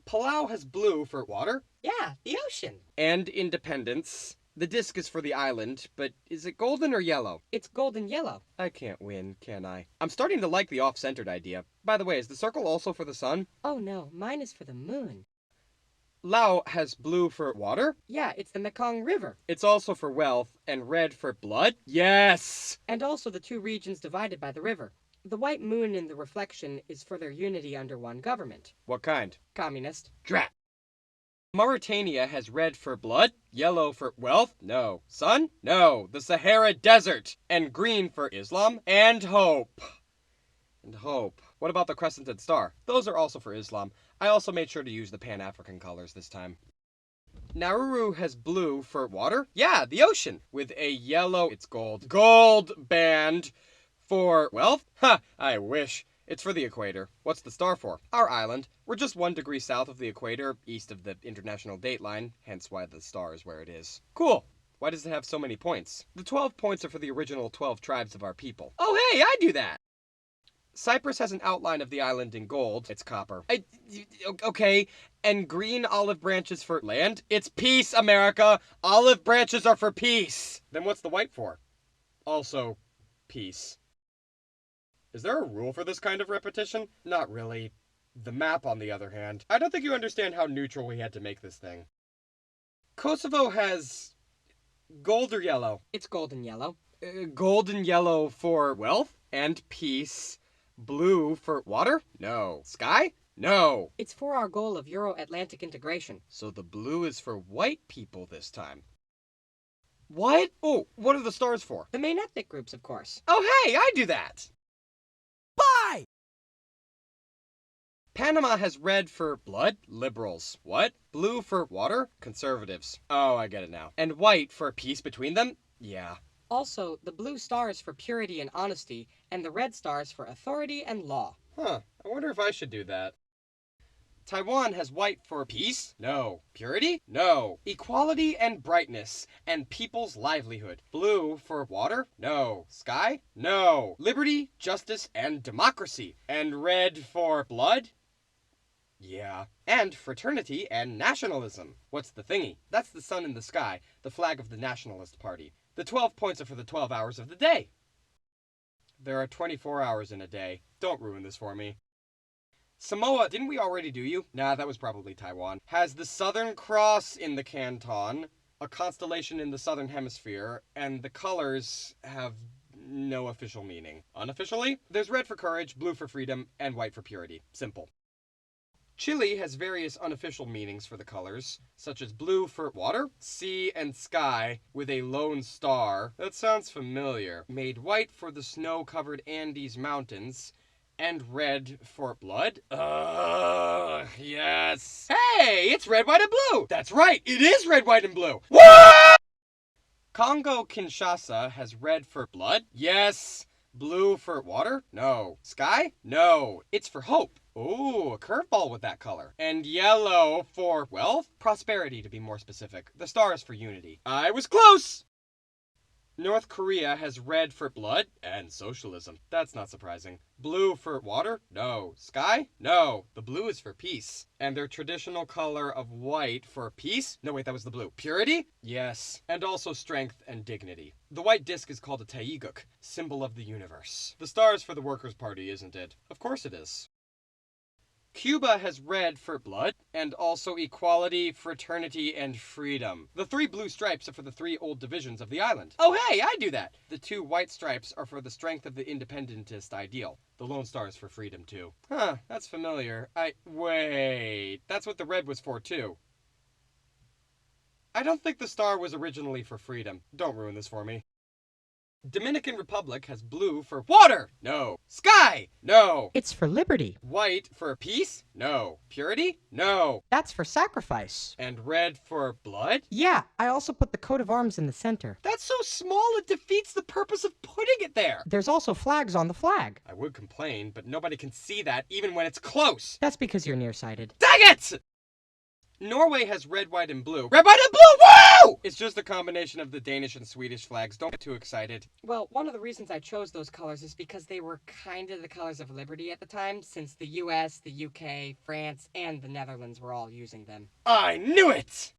Palau has blue for water. Yeah, the ocean. And independence. The disc is for the island, but is it golden or yellow? It's golden yellow. I can't win, can I? I'm starting to like the off-centered idea. By the way, is the circle also for the sun? Oh no, mine is for the moon. Lao has blue for water. Yeah, it's the Mekong River. It's also for wealth, and red for blood. Yes! And also the 2 regions divided by the river. The white moon in the reflection is for their unity under one government. What kind? Communist. Drat! Mauritania has red for blood, yellow for wealth, no. Sun, no. The Sahara Desert, and green for Islam and hope. What about the crescent and star? Those are also for Islam. I also made sure to use the Pan-African colors this time. Nauru has blue for water. Yeah, the ocean. With a yellow, it's gold band for wealth. Ha, I wish. It's for the equator. What's the star for? Our island. We're just 1 degree south of the equator, east of the international date line, hence why the star is where it is. Cool. Why does it have so many points? The 12 points are for the original 12 tribes of our people. Oh hey, I do that! Cyprus has an outline of the island in gold. It's copper. Okay, and green olive branches for land? It's peace, America! Olive branches are for peace! Then what's the white for? Also, peace. Is there a rule for this kind of repetition? Not really. The map, on the other hand. I don't think you understand how neutral we had to make this thing. Kosovo has gold or yellow? It's golden yellow. Golden yellow for wealth and peace. Blue for water? No. Sky? No. It's for our goal of Euro-Atlantic integration. So the blue is for white people this time. What? Oh, what are the stars for? The main ethnic groups, of course. Oh hey, I do that! Bye! Panama has red for blood, liberals. What? Blue for water, conservatives. Oh, I get it now. And white for peace between them? Yeah. Also, the blue star is for purity and honesty, and the red star is for authority and law. Huh, I wonder if I should do that. Taiwan has white for peace? No. Purity? No. Equality and brightness, and people's livelihood. Blue for water? No. Sky? No. Liberty, justice, and democracy. And red for blood? Yeah. And fraternity and nationalism. What's the thingy? That's the sun in the sky, the flag of the Nationalist Party. The 12 points are for the 12 hours of the day. There are 24 hours in a day. Don't ruin this for me. Samoa, didn't we already do you? Nah, that was probably Taiwan. Has the Southern Cross in the canton, a constellation in the Southern Hemisphere, and the colors have no official meaning. Unofficially, there's red for courage, blue for freedom, and white for purity. Simple. Chile has various unofficial meanings for the colors, such as blue for water, sea, and sky, with a lone star. That sounds familiar. Made white for the snow-covered Andes Mountains, and red for blood. Ugh, yes. Hey, it's red, white, and blue! That's right, it is red, white, and blue! What? Congo-Kinshasa has red for blood. Yes. Blue for water? No. Sky? No. It's for hope. Ooh, a curveball with that color. And yellow for wealth? Prosperity, to be more specific. The star is for unity. I was close! North Korea has red for blood and socialism. That's not surprising. Blue for water? No. Sky? No. The blue is for peace. And their traditional color of white for peace? No, wait, that was the blue. Purity? Yes. And also strength and dignity. The white disc is called a taeguk, symbol of the universe. The star is for the Workers' Party, isn't it? Of course it is. Cuba has red for blood, and also equality, fraternity, and freedom. The 3 blue stripes are for the 3 old divisions of the island. Oh hey, I do that! The 2 white stripes are for the strength of the independentist ideal. The lone star is for freedom too. Huh, that's familiar. Wait, that's what the red was for too. I don't think the star was originally for freedom. Don't ruin this for me. Dominican Republic has blue for water! No. Sky! No. It's for liberty. White for peace? No. Purity? No. That's for sacrifice. And red for blood? Yeah, I also put the coat of arms in the center. That's so small it defeats the purpose of putting it there! There's also flags on the flag. I would complain, but nobody can see that even when it's close! That's because you're nearsighted. Dang it! Norway has red, white, and blue. Red, white, and blue! Woo! It's just a combination of the Danish and Swedish flags. Don't get too excited. Well, one of the reasons I chose those colors is because they were kind of the colors of liberty at the time, since the US, the UK, France, and the Netherlands were all using them. I knew it!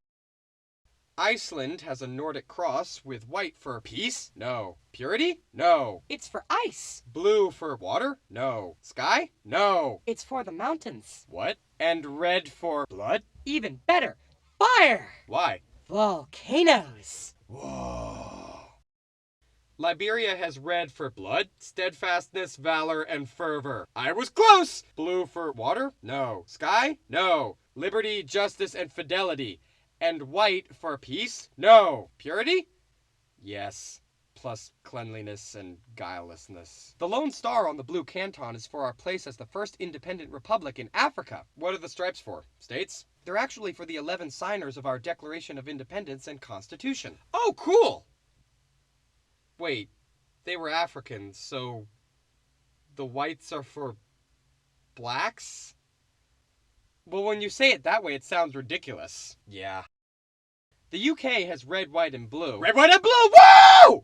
Iceland has a Nordic cross with white for peace? No. Purity? No. It's for ice. Blue for water? No. Sky? No. It's for the mountains. What? And red for blood? Even better, fire! Why? Volcanoes. Whoa. Liberia has red for blood, steadfastness, valor, and fervor. I was close! Blue for water? No. Sky? No. Liberty, justice, and fidelity. And white for peace? No. Purity? Yes. Plus cleanliness and guilelessness. The lone star on the blue canton is for our place as the first independent republic in Africa. What are the stripes for? States? They're actually for the 11 signers of our Declaration of Independence and Constitution. Oh, cool! Wait, they were Africans, so the whites are for blacks? Well, when you say it that way, it sounds ridiculous. Yeah. The UK has red, white, and blue. Red, white, and blue! Woo!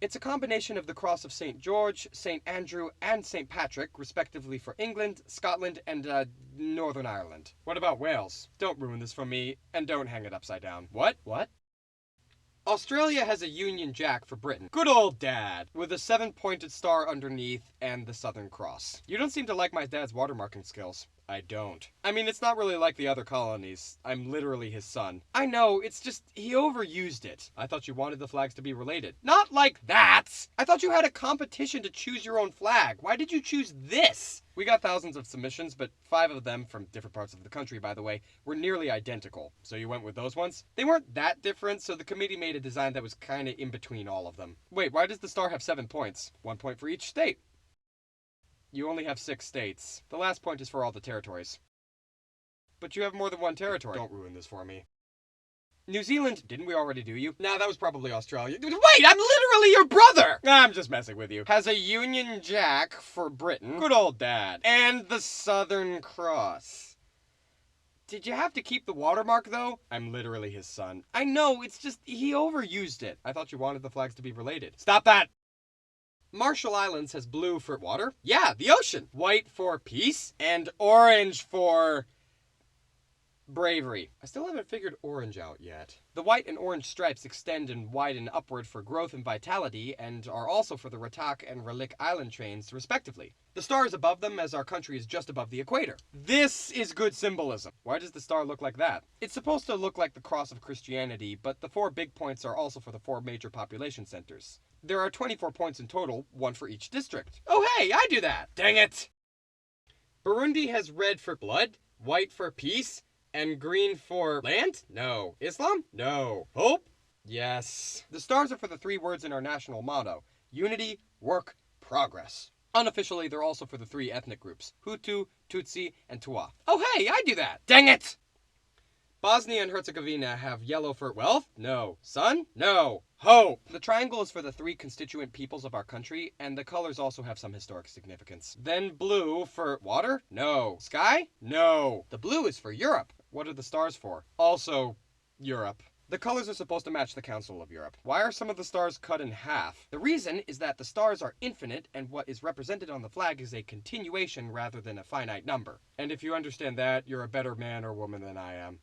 It's a combination of the cross of St. George, St. Andrew, and St. Patrick, respectively for England, Scotland, and, Northern Ireland. What about Wales? Don't ruin this for me, and don't hang it upside down. What? What? Australia has a Union Jack for Britain. Good old dad, with a 7-pointed star underneath and the Southern Cross. You don't seem to like my dad's watermarking skills. I don't. I mean, it's not really like the other colonies. I'm literally his son. I know, it's just, he overused it. I thought you wanted the flags to be related. Not like that! I thought you had a competition to choose your own flag. Why did you choose this? We got thousands of submissions, but 5 of them, from different parts of the country by the way, were nearly identical. So you went with those ones? They weren't that different, so the committee made a design that was kinda in between all of them. Wait, why does the star have 7 points? 1 point for each state. You only have 6 states. The last point is for all the territories. But you have more than 1 territory. Don't ruin this for me. New Zealand, didn't we already do you? Nah, that was probably Australia. Wait, I'm literally your brother! I'm just messing with you. Has a Union Jack for Britain. Good old dad. And the Southern Cross. Did you have to keep the watermark, though? I'm literally his son. I know, it's just, he overused it. I thought you wanted the flags to be related. Stop that! Marshall Islands has blue for water. Yeah, the ocean. White for peace. And orange for bravery. I still haven't figured orange out yet. The white and orange stripes extend and widen upward for growth and vitality, and are also for the Ratak and Relik Island chains, respectively. The star is above them, as our country is just above the equator. This is good symbolism. Why does the star look like that? It's supposed to look like the cross of Christianity, but the 4 big points are also for the 4 major population centers. There are 24 points in total, 1 for each district. Oh hey, I do that! Dang it! Burundi has red for blood, white for peace, and green for land? No. Islam? No. Hope? Yes. The stars are for the 3 words in our national motto. Unity, work, progress. Unofficially, they're also for the 3 ethnic groups. Hutu, Tutsi, and Twa. Oh hey, I do that! Dang it! Bosnia and Herzegovina have yellow for wealth? No. Sun? No. Hope! The triangle is for the 3 constituent peoples of our country, and the colors also have some historic significance. Then blue for water? No. Sky? No. The blue is for Europe. What are the stars for? Also, Europe. The colors are supposed to match the Council of Europe. Why are some of the stars cut in half? The reason is that the stars are infinite, and what is represented on the flag is a continuation rather than a finite number. And if you understand that, you're a better man or woman than I am.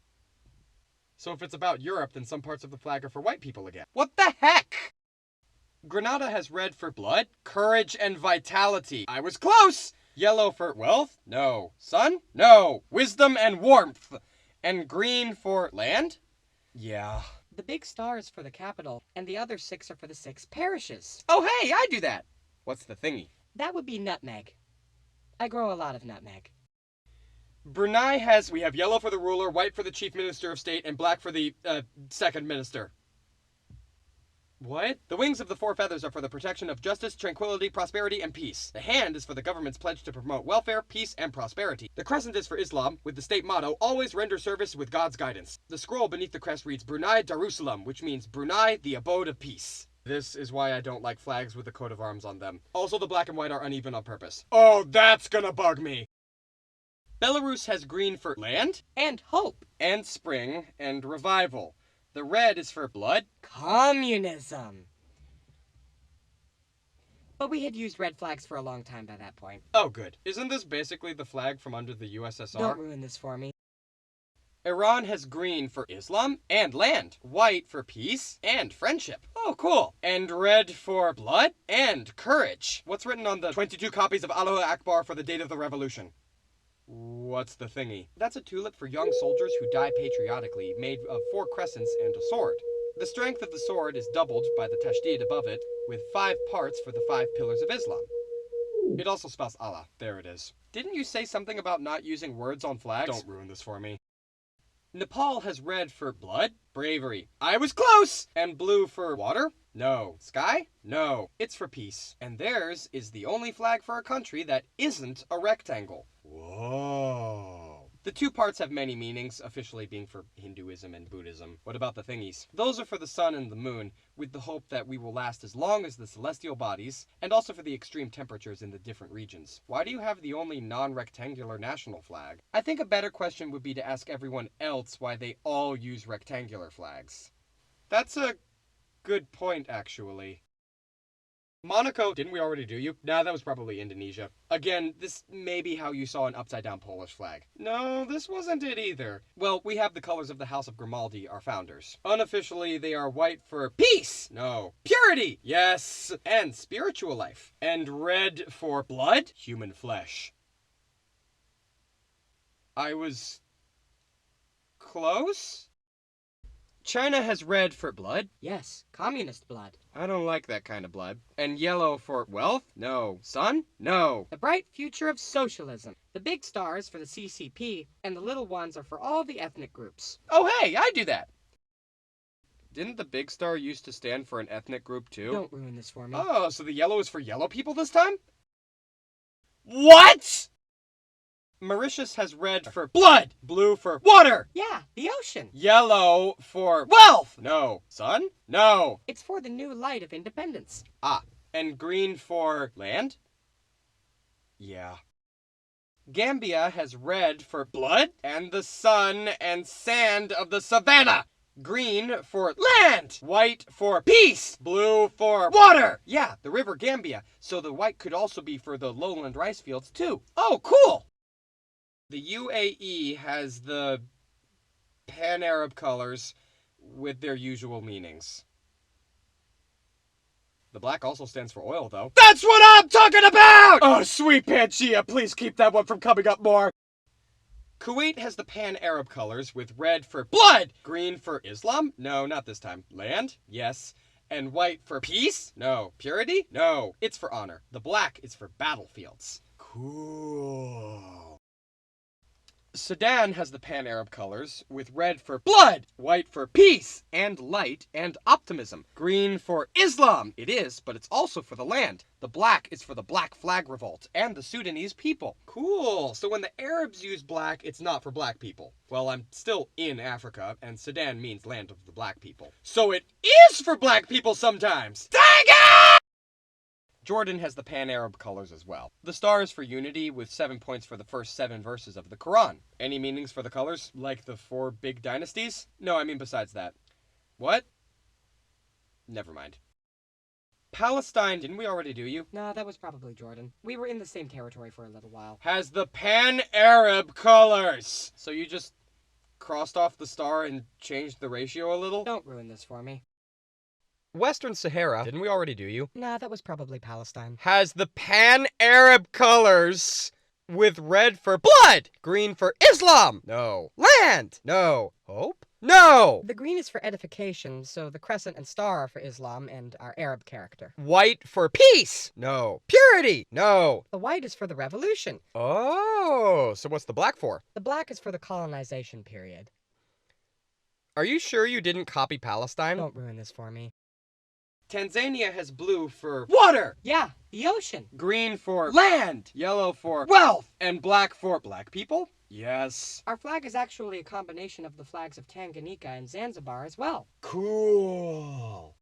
So if it's about Europe, then some parts of the flag are for white people again. What the heck? Grenada has red for blood, courage, and vitality. I was close! Yellow for wealth? No. Sun? No. Wisdom and warmth. And green for land? Yeah. The big star is for the capital, and the other 6 are for the 6 parishes. Oh hey, I do that! What's the thingy? That would be nutmeg. I grow a lot of nutmeg. Brunei has, we have yellow for the ruler, white for the chief minister of state, and black for the, second minister. What? The wings of the 4 feathers are for the protection of justice, tranquility, prosperity, and peace. The hand is for the government's pledge to promote welfare, peace, and prosperity. The crescent is for Islam, with the state motto, always render service with God's guidance. The scroll beneath the crest reads Brunei Darussalam, which means Brunei, the abode of peace. This is why I don't like flags with a coat of arms on them. Also, the black and white are uneven on purpose. Oh, that's gonna bug me! Belarus has green for land, And hope. and spring, and revival. The red is for blood. Communism. But we had used red flags for a long time by that point. Oh, good. Isn't this basically the flag from under the USSR? Don't ruin this for me. Iran has green for Islam and land, white for peace and friendship. Oh, cool. And red for blood and courage. What's written on the 22 copies of Allahu Akbar for the date of the revolution? What's the thingy? That's a tulip for young soldiers who die patriotically, made of 4 crescents and a sword. The strength of the sword is doubled by the tashdid above it, with 5 parts for the 5 pillars of Islam. It also spells Allah. There it is. Didn't you say something about not using words on flags? Don't ruin this for me. Nepal has red for blood, bravery. I was close! And blue for water? No. Sky? No. It's for peace. And theirs is the only flag for a country that isn't a rectangle. Whoa. The 2 parts have many meanings, officially being for Hinduism and Buddhism. What about the thingies? Those are for the sun and the moon, with the hope that we will last as long as the celestial bodies, and also for the extreme temperatures in the different regions. Why do you have the only non-rectangular national flag? I think a better question would be to ask everyone else why they all use rectangular flags. That's a good point, actually. Monaco, didn't we already do you? Nah, that was probably Indonesia. Again, this may be how you saw an upside-down Polish flag. No, this wasn't it either. Well, we have the colors of the House of Grimaldi, our founders. Unofficially, they are white for peace. No. Purity. Yes. And spiritual life. And red for blood. Human flesh. I was close? China has red for blood. Yes, communist blood. I don't like that kind of blood. And yellow for wealth? No. Sun? No. The bright future of socialism. The big stars for the CCP, and the little ones are for all the ethnic groups. Oh, hey, I do that. Didn't the big star used to stand for an ethnic group too? Don't ruin this for me. Oh, so the yellow is for yellow people this time? What? Mauritius has red for blood, blue for water. Yeah, the ocean. Yellow for wealth. No. Sun? No. It's for the new light of independence. Ah, and green for land? Yeah. Gambia has red for blood and the sun and sand of the savannah. Green for land, white for peace, blue for water. Yeah, the river Gambia. So the white could also be for the lowland rice fields too. Oh, cool. The UAE has the pan-Arab colors with their usual meanings. The black also stands for oil, though. That's what I'm talking about! Oh, sweet Pangaea, please keep that one from coming up more. Kuwait has the pan-Arab colors with red for blood, green for Islam? No, not this time. Land? Yes. And white for peace? No. Purity? No. It's for honor. The black is for battlefields. Cool. Sudan has the pan-Arab colors, with red for blood, white for peace, and light and optimism. Green for Islam. It is, but it's also for the land. The black is for the Black Flag Revolt and the Sudanese people. Cool. So when the Arabs use black, it's not for black people. Well, I'm still in Africa, and Sudan means land of the black people. So it is for black people sometimes. Dang it! Jordan has the pan-Arab colors as well. The star is for unity, with 7 points for the first 7 verses of the Quran. Any meanings for the colors? Like the 4 big dynasties? No, I mean besides that. What? Never mind. Palestine, didn't we already do you? Nah, that was probably Jordan. We were in the same territory for a little while. Has the pan-Arab colors. So you just crossed off the star and changed the ratio a little? Don't ruin this for me. Western Sahara, didn't we already do you? Nah, that was probably Palestine. Has the pan-Arab colors with red for blood, green for Islam, no. Land, no. Hope, no. The green is for edification, so the crescent and star are for Islam and our Arab character. White for peace, no. Purity, no. The white is for the revolution. Oh, so what's the black for? The black is for the colonization period. Are you sure you didn't copy Palestine? Don't ruin this for me. Tanzania has blue for water, Yeah, the ocean. green for land, yellow for wealth, and black for black people? Yes. Our flag is actually a combination of the flags of Tanganyika and Zanzibar as well. Cool.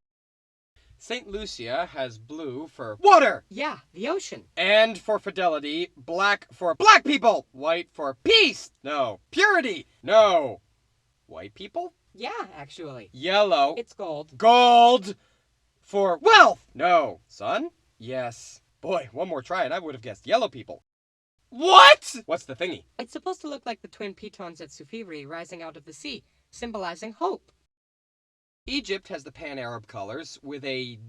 St. Lucia has blue for water, Yeah, the ocean. and for fidelity, black for black people, white for peace, no. Purity, no. White people? Yeah, actually. Yellow, It's gold. gold, for wealth, no. Sun? Yes. Boy, one more try and I would have guessed yellow people. What? What's the thingy? It's supposed to look like the twin pitons at Sufiri rising out of the sea, symbolizing hope. Egypt has the pan-Arab colors with a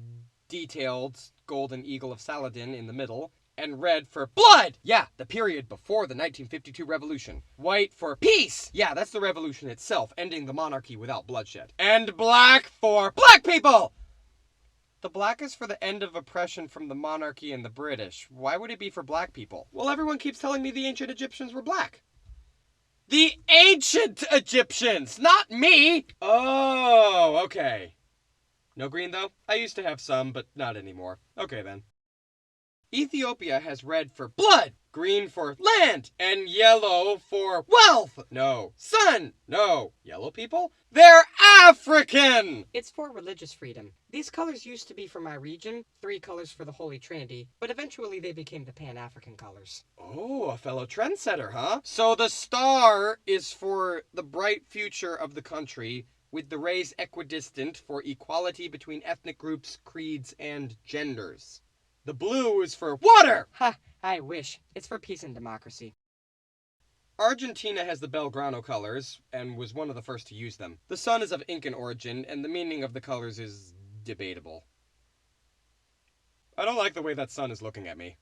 detailed golden eagle of Saladin in the middle and red for blood. Yeah, the period before the 1952 revolution. White for peace. Yeah, that's the revolution itself, ending the monarchy without bloodshed. And black for black people. The black is for the end of oppression from the monarchy and the British. Why would it be for black people? Well, everyone keeps telling me the ancient Egyptians were black. The ancient Egyptians, not me! Oh, okay. No green, though? I used to have some, but not anymore. Okay, then. Ethiopia has red for blood, green for land, and yellow for wealth. No. Sun. No. Yellow people? They're African! It's for religious freedom. These colors used to be for my region, 3 colors for the Holy Trinity, but eventually they became the Pan-African colors. Oh, a fellow trendsetter, huh? So the star is for the bright future of the country, with the rays equidistant for equality between ethnic groups, creeds, and genders. The blue is for water! Ha! I wish. It's for peace and democracy. Argentina has the Belgrano colors, and was one of the first to use them. The sun is of Incan origin, and the meaning of the colors is debatable. I don't like the way that sun is looking at me.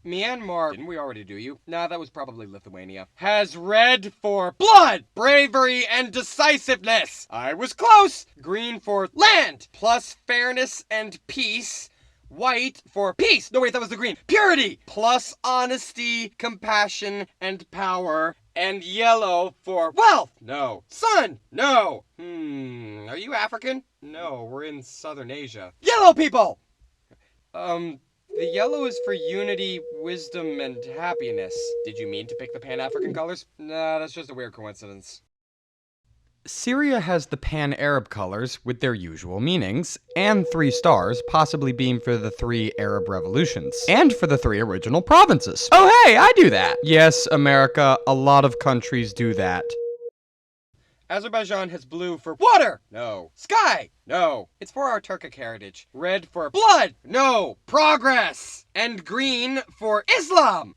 Myanmar, didn't we already do you? Nah, that was probably Lithuania. Has red for blood, bravery, and decisiveness. I was close. Green for land, plus fairness and peace. White for peace. No, wait, that was the green. Purity, plus honesty, compassion, and power. And yellow for wealth. No. Sun. No. Are you African? No, we're in Southern Asia. Yellow people! The yellow is for unity, wisdom, and happiness. Did you mean to pick the Pan-African colors? Nah, that's just a weird coincidence. Syria has the Pan-Arab colors with their usual meanings, and 3 stars, possibly being for the 3 Arab revolutions, and for the 3 original provinces. Oh hey, I do that! Yes, America, a lot of countries do that. Azerbaijan has blue for water. No. Sky. No. It's for our Turkic heritage. Red for blood. No. Progress. And green for Islam.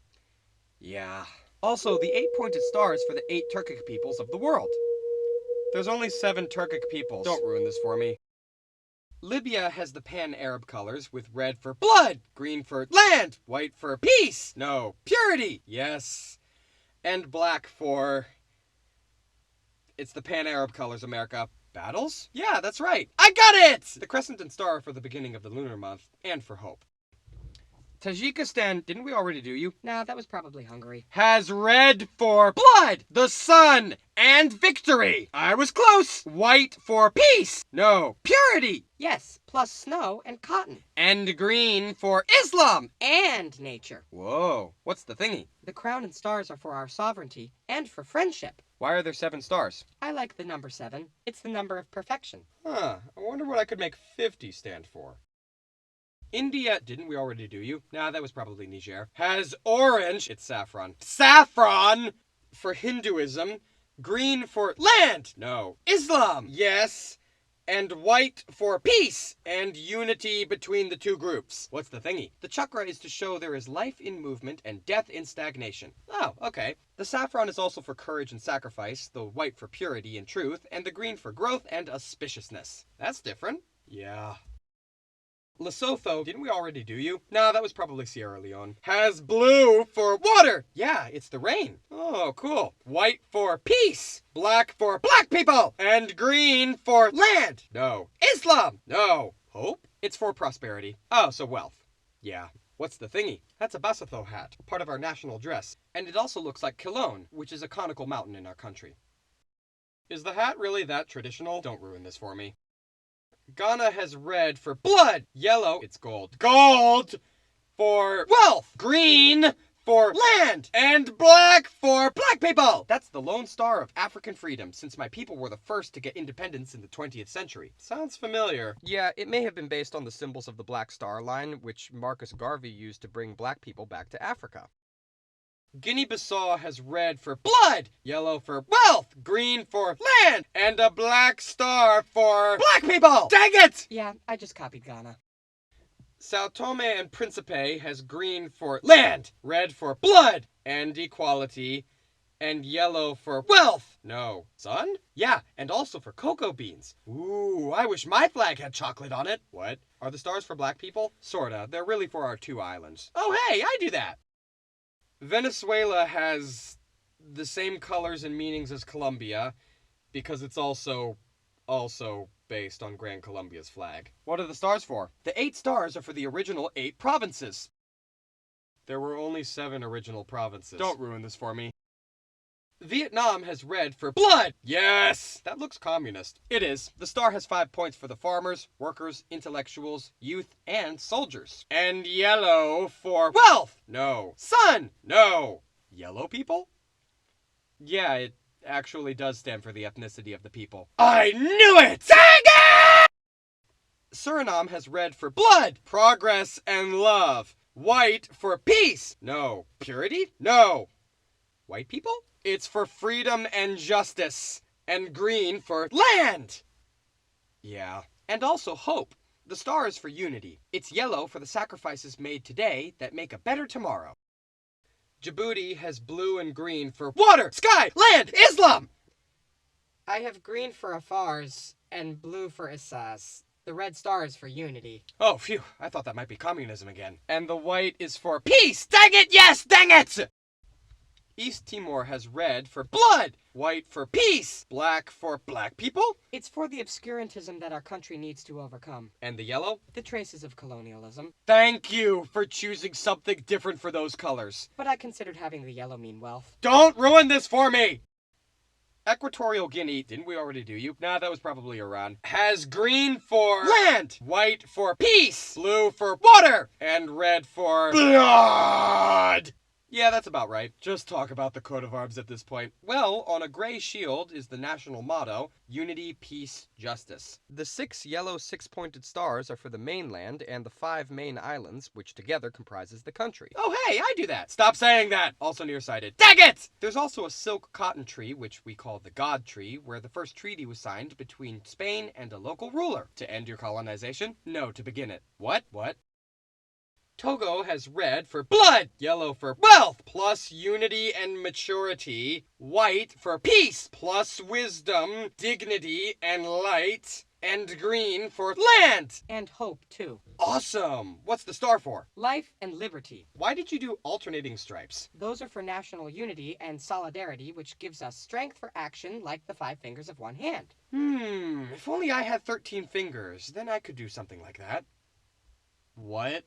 Yeah. Also, the 8-pointed star is for the 8 Turkic peoples of the world. There's only 7 Turkic peoples. Don't ruin this for me. Libya has the Pan-Arab colors with red for blood, green for land, white for peace. No. Purity. Yes. And black for... It's the Pan-Arab colors, America. Battles? Yeah, that's right. I got it! The crescent and star are for the beginning of the lunar month, and for hope. Tajikistan, didn't we already do you? Nah, that was probably Hungary. Has red for blood, the sun, and victory. I was close. White for peace. No, purity. Yes, plus snow and cotton. And green for Islam. And nature. Whoa, what's the thingy? The crown and stars are for our sovereignty and for friendship. Why are there 7 stars? I like the number 7. It's the number of perfection. Huh, I wonder what I could make 50 stand for. India, didn't we already do you? Nah, that was probably Niger. Has orange, it's saffron. Saffron for Hinduism. Green for land. No. Islam. Yes. And white for peace and unity between the 2 groups. What's the thingy? The chakra is to show there is life in movement and death in stagnation. Oh, okay. The saffron is also for courage and sacrifice, the white for purity and truth, and the green for growth and auspiciousness. That's different. Yeah. Lesotho, didn't we already do you? Nah, that was probably Sierra Leone. Has blue for water. Yeah, it's the rain. Oh, cool. White for peace. Black for black people. And green for land. No. Islam. No. Hope? It's for prosperity. Oh, so wealth. Yeah. What's the thingy? That's a Basotho hat, part of our national dress. And it also looks like Kilone, which is a conical mountain in our country. Is the hat really that traditional? Don't ruin this for me. Ghana has red for blood. Yellow, it's gold. Gold for wealth. Green for land. And black for black people. That's the lone star of African freedom, since my people were the first to get independence in the 20th century. Sounds familiar. Yeah, it may have been based on the symbols of the Black Star Line, which Marcus Garvey used to bring black people back to Africa. Guinea-Bissau has red for blood, yellow for wealth, green for land, and a black star for black people! Dang it! Yeah, I just copied Ghana. Sao Tome and Principe has green for land, red for blood, and equality, And yellow for wealth. No. Sun? Yeah, and also for cocoa beans. Ooh, I wish my flag had chocolate on it. What? Are the stars for black people? Sorta. They're really for our 2 islands. Oh, hey, I do that. Venezuela has the same colors and meanings as Colombia because it's also based on Gran Colombia's flag. What are the stars for? The 8 stars are for the original 8 provinces. There were only 7 original provinces. Don't ruin this for me. Vietnam has red for blood! Yes! That looks communist. It is. The star has 5 points for the farmers, workers, intellectuals, youth, and soldiers. And yellow for wealth! No. Sun! No. Yellow people? Yeah, it actually does stand for the ethnicity of the people. I knew it! Dang it! Suriname has red for blood, progress, and love. White for peace! No. Purity? No. White people? It's for freedom and justice. And green for land! Yeah. And also hope. The star is for unity. It's yellow for the sacrifices made today that make a better tomorrow. Djibouti has blue and green for water, sky, land, Islam! I have green for Afars and blue for Isas. The red star is for unity. Oh, phew. I thought that might be communism again. And the white is for peace! Dang it! Yes! Dang it! East Timor has red for blood, white for peace, black for black people, It's for the obscurantism that our country needs to overcome. and the yellow? The traces of colonialism. Thank you for choosing something different for those colors. But I considered having the yellow mean wealth. Don't ruin this for me! Equatorial Guinea, didn't we already do you? Nah, that was probably Iran. Has green for land, white for peace, blue for water, and red for blood! Yeah, that's about right. Just talk about the coat of arms at this point. Well, on a gray shield is the national motto, Unity, Peace, Justice. The 6 yellow 6-pointed stars are for the mainland and the 5 main islands, which together comprises the country. Oh, hey, I do that. Stop saying that. Also nearsighted. Dang it! There's also a silk cotton tree, which we call the God Tree, where the first treaty was signed between Spain and a local ruler. To end your colonization? No, to begin it. What? Togo has red for blood, yellow for wealth, plus unity and maturity, white for peace, plus wisdom, dignity, and light, and green for land. And hope, too. Awesome! What's the star for? Life and liberty. Why did you do alternating stripes? Those are for national unity and solidarity, which gives us strength for action like the 5 fingers of one hand. If only I had 13 fingers, then I could do something like that. What?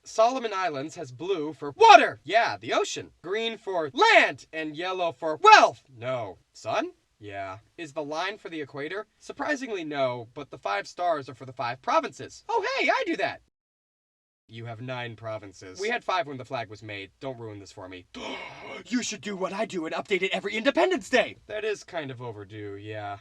Solomon Islands has blue for water! Yeah, the ocean. Green for land, and yellow for wealth! No. Sun? Yeah. Is the line for the equator? Surprisingly no, but the 5 stars are for the 5 provinces. Oh hey, I do that! You have 9 provinces. We had 5 when the flag was made. Don't ruin this for me. You should do what I do and update it every Independence Day! That is kind of overdue, yeah.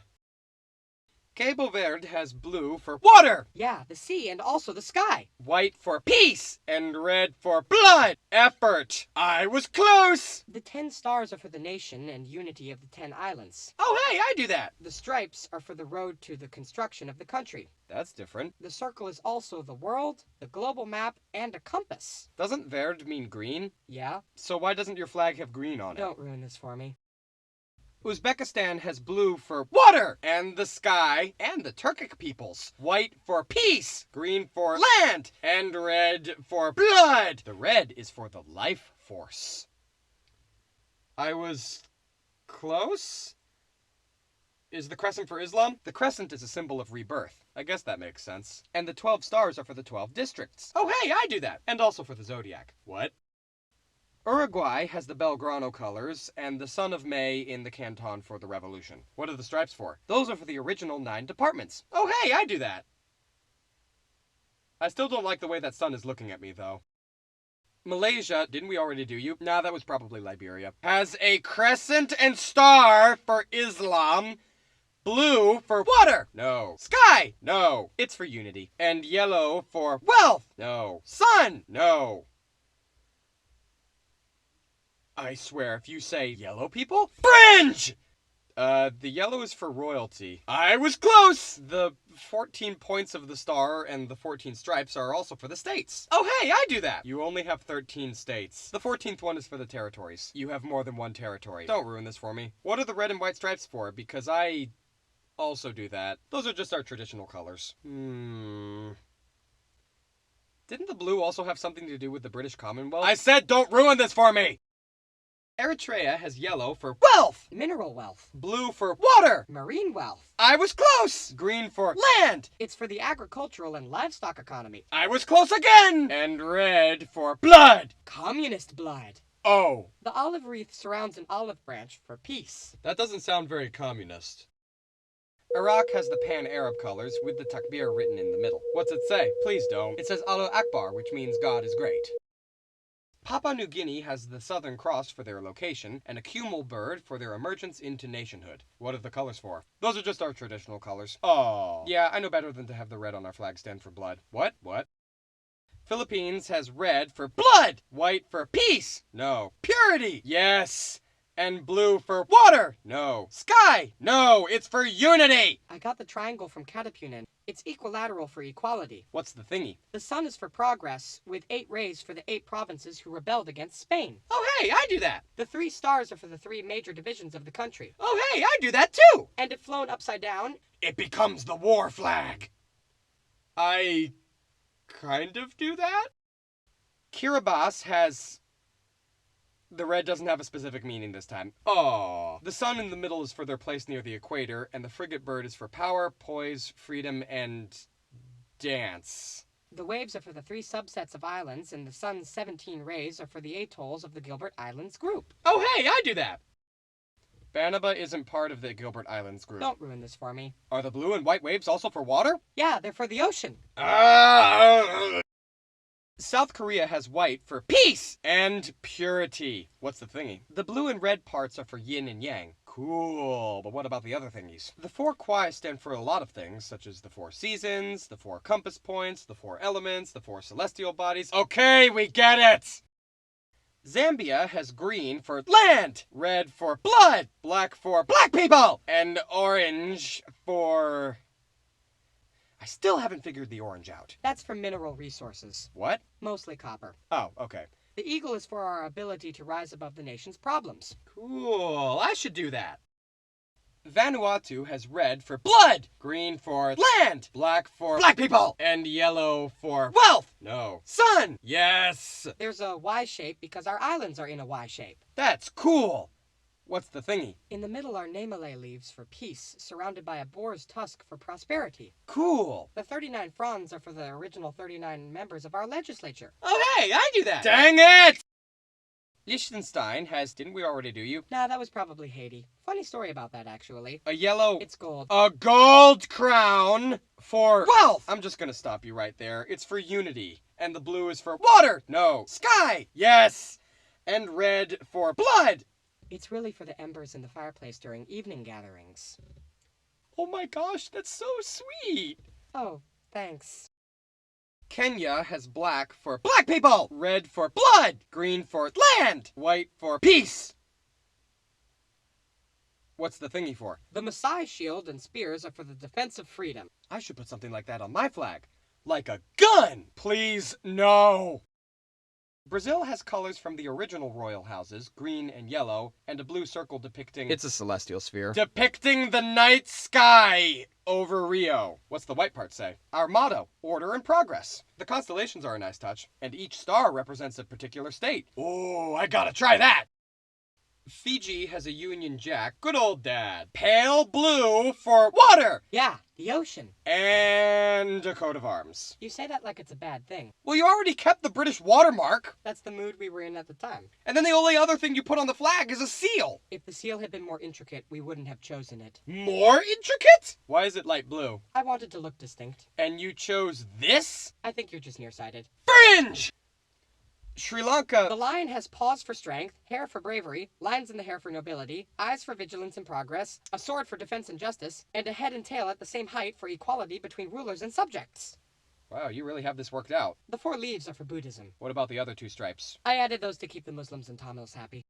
Cabo Verde has blue for water! Yeah, the sea and also the sky. White for peace, and red for blood! Effort! I was close! The 10 stars are for the nation and unity of the 10 islands. Oh hey, I do that! The stripes are for the road to the construction of the country. That's different. The circle is also the world, the global map, and a compass. Doesn't verde mean green? Yeah? So why doesn't your flag have green on it? Don't ruin this for me. Uzbekistan has blue for water, and the sky, and the Turkic peoples. White for peace, green for land, and red for blood. The red is for the life force. I was close? Is the crescent for Islam? The crescent is a symbol of rebirth. I guess that makes sense. And the 12 stars are for the 12 districts. Oh hey, I do that! And also for the zodiac. What? Uruguay has the Belgrano colors, and the Son of May in the canton for the revolution. What are the stripes for? Those are for the original 9 departments. Oh hey, I do that! I still don't like the way that sun is looking at me, though. Malaysia, didn't we already do you? Nah, that was probably Liberia. Has a crescent and star for Islam. Blue for water. No. Sky. No. It's for unity. And yellow for wealth. No. Sun. No. I swear, if you say yellow people, fringe! The yellow is for royalty. I was close! The 14 points of the star and the 14 stripes are also for the states. Oh hey, I do that! You only have 13 states. The 14th one is for the territories. You have more than one territory. Don't ruin this for me. What are the red and white stripes for? Because I also do that. Those are just our traditional colors. Didn't the blue also have something to do with the British Commonwealth? I said don't ruin this for me! Eritrea has yellow for wealth, Mineral wealth. blue for water. Marine wealth. I was close. Green for land. It's for the agricultural and livestock economy. I was close again. And red for blood. Communist blood. Oh, The olive wreath surrounds an olive branch for peace. that doesn't sound very communist. Iraq has the pan-Arab colors with the takbir written in the middle. What's it say? Please don't. It says Allah Akbar, which means God is great. Papua New Guinea has the Southern Cross for their location, and a cumul bird for their emergence into nationhood. What are the colors for? Those are just our traditional colors. Oh. Yeah, I know better than to have the red on our flag stand for blood. What? Philippines has red for blood, white for peace. No. Purity. Yes. And blue for water. No. Sky. No, it's for unity. I got the triangle from Katapunan. It's equilateral for equality. What's the thingy? The sun is for progress, with 8 rays for the 8 provinces who rebelled against Spain. Oh, hey, I do that. The 3 stars are for the 3 major divisions of the country. Oh, hey, I do that too. And if flown upside down, It becomes the war flag. I kind of do that. Kiribati has... The red doesn't have a specific meaning this time. Oh. The sun in the middle is for their place near the equator, and the frigate bird is for power, poise, freedom, and dance. the waves are for the 3 subsets of islands, and the sun's 17 rays are for the atolls of the Gilbert Islands group. Oh, hey, I do that. Banaba isn't part of the Gilbert Islands group. Don't ruin this for me. Are the blue and white waves also for water? Yeah, they're for the ocean. South Korea has white for peace and purity. What's the thingy? The blue and red parts are for yin and yang. Cool, but what about the other thingies? The 4 kwai stand for a lot of things, such as the 4 seasons, the 4 compass points, the 4 elements, the 4 celestial bodies. Okay, we get it! Zambia has green for land, red for blood, black for black people, and orange for... I still haven't figured the orange out. That's for mineral resources. What? Mostly copper. Oh, okay. The eagle is for our ability to rise above the nation's problems. Cool, I should do that. Vanuatu has red for blood, green for land, black for black people, and yellow for wealth. No. Sun. Yes. There's a Y shape because our islands are in a Y shape. That's cool. What's the thingy? In the middle are Namale leaves for peace, surrounded by a boar's tusk for prosperity. Cool. The 39 fronds are for the original 39 members of our legislature. Oh, hey, I do that. Dang it! Liechtenstein has, didn't we already do you? Nah, that was probably Haiti. Funny story about that, actually. A yellow... It's gold. A gold crown for wealth! I'm just gonna stop you right there. It's for unity. And the blue is for water! No. Sky! Yes! And red for blood! It's really for the embers in the fireplace during evening gatherings. Oh my gosh, that's so sweet! Oh, thanks. Kenya has black for black people, red for blood, green for land, white for peace. What's the thingy for? The Maasai shield and spears are for the defense of freedom. I should put something like that on my flag. Like a gun! Please, no! Brazil has colors from the original royal houses, green and yellow, and a blue circle depicting... It's a celestial sphere. Depicting the night sky over Rio. What's the white part say? Our motto, order and progress. The constellations are a nice touch, and each star represents a particular state. Oh, I gotta try that! Fiji has a Union Jack, good old dad. Pale blue for water! Yeah, the ocean. And a coat of arms. You say that like it's a bad thing. Well, you already kept the British watermark. That's the mood we were in at the time. And then the only other thing you put on the flag is a seal. If the seal had been more intricate, we wouldn't have chosen it. More intricate? Why is it light blue? I wanted to look distinct. And you chose this? I think you're just nearsighted. Fringe! Sri Lanka... The lion has paws for strength, hair for bravery, lines in the hair for nobility, eyes for vigilance and progress, a sword for defense and justice, and a head and tail at the same height for equality between rulers and subjects. Wow, you really have this worked out. The 4 leaves are for Buddhism. What about the other 2 stripes? I added those to keep the Muslims and Tamils happy.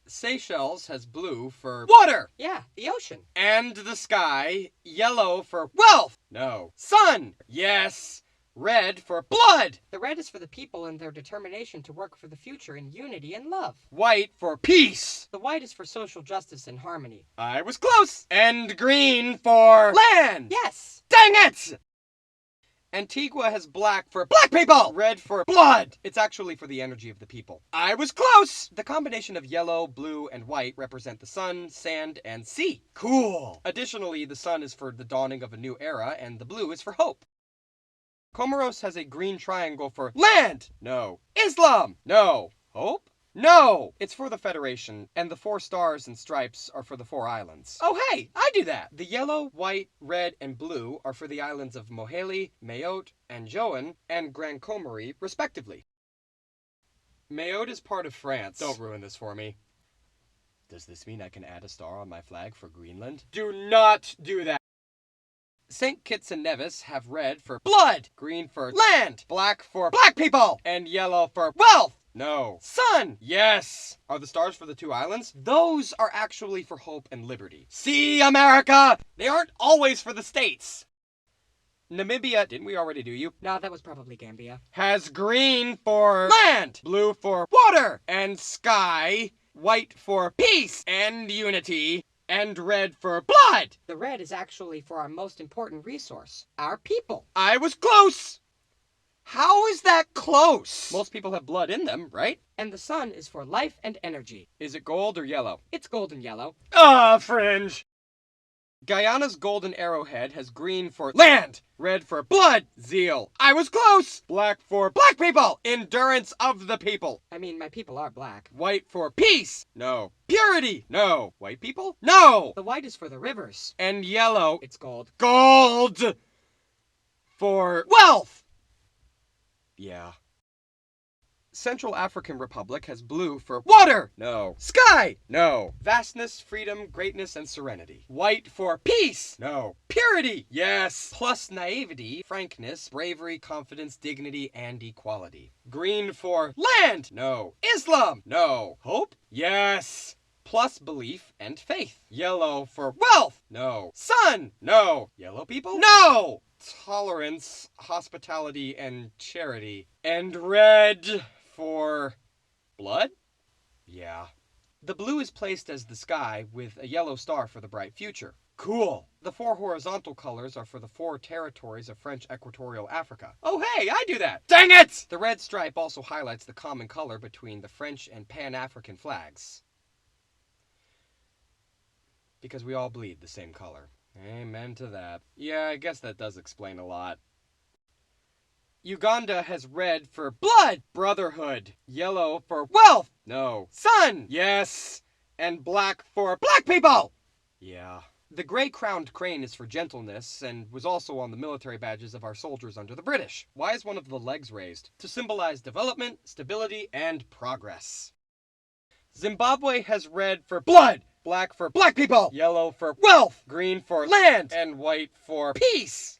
Seychelles has blue for water. Yeah, the ocean. And the sky, yellow for wealth. No. Sun. Yes. Red for blood. The red is for the people and their determination to work for the future in unity and love. White for peace. The white is for social justice and harmony. I was close. And green for land. Yes! Dang it! Antigua has black for black people. Red for blood. It's actually for the energy of the people. I was close. The combination of yellow, blue, and white represent the sun, sand, and sea. Cool. Additionally, the sun is for the dawning of a new era, and the blue is for hope. Comoros has a green triangle for land. No. Islam. No. Hope. No! It's for the Federation, and the 4 stars and stripes are for the 4 islands. Oh hey, I do that! The yellow, white, red, and blue are for the islands of Moheli, Mayotte, Anjouan, and Grand Comore, respectively. Mayotte is part of France. Don't ruin this for me. Does this mean I can add a star on my flag for Greenland? Do not do that! St. Kitts and Nevis have red for blood, green for land, black for black people, and yellow for wealth! No. Sun! Yes! Are the stars for the 2 islands? Those are actually for hope and liberty. See, America! They aren't always for the states! Namibia, didn't we already do you? No, that was probably Gambia. Has green for land, blue for water, and sky, white for peace and unity, and red for blood! The red is actually for our most important resource, our people. I was close! How is that close? Most people have blood in them, right? And the sun is for life and energy. Is it gold or yellow? It's golden yellow. Ah, fringe! Guyana's golden arrowhead has green for land, red for blood, zeal. I was close! Black for black people, endurance of the people. I mean, my people are black. White for peace, no. Purity, no. White people, no. The white is for the rivers. And yellow, It's gold. gold for wealth. Yeah. Central African Republic has blue for water. No. Sky. No. Vastness, freedom, greatness, and serenity. White for peace. No. Purity. Yes. Plus naivety, frankness, bravery, confidence, dignity, and equality. Green for land. No. Islam. No. Hope. Yes. Plus belief and faith. Yellow for wealth. No. Sun. No. Yellow people. No. Tolerance, hospitality, and charity. And red for blood? Yeah. The blue is placed as the sky with a yellow star for the bright future. Cool. The 4 horizontal colors are for the 4 territories of French Equatorial Africa. Oh hey, I do that! Dang it! The red stripe also highlights the common color between the French and Pan-African flags. Because we all bleed the same color. Amen to that. Yeah, I guess that does explain a lot. Uganda has red for blood, brotherhood, yellow for wealth, no, sun, yes, and black for black people. Yeah. The gray-crowned crane is for gentleness and was also on the military badges of our soldiers under the British. Why is one of the legs raised? To symbolize development, stability, and progress. Zimbabwe has red for blood, black for black people, yellow for wealth, green for land, and white for peace.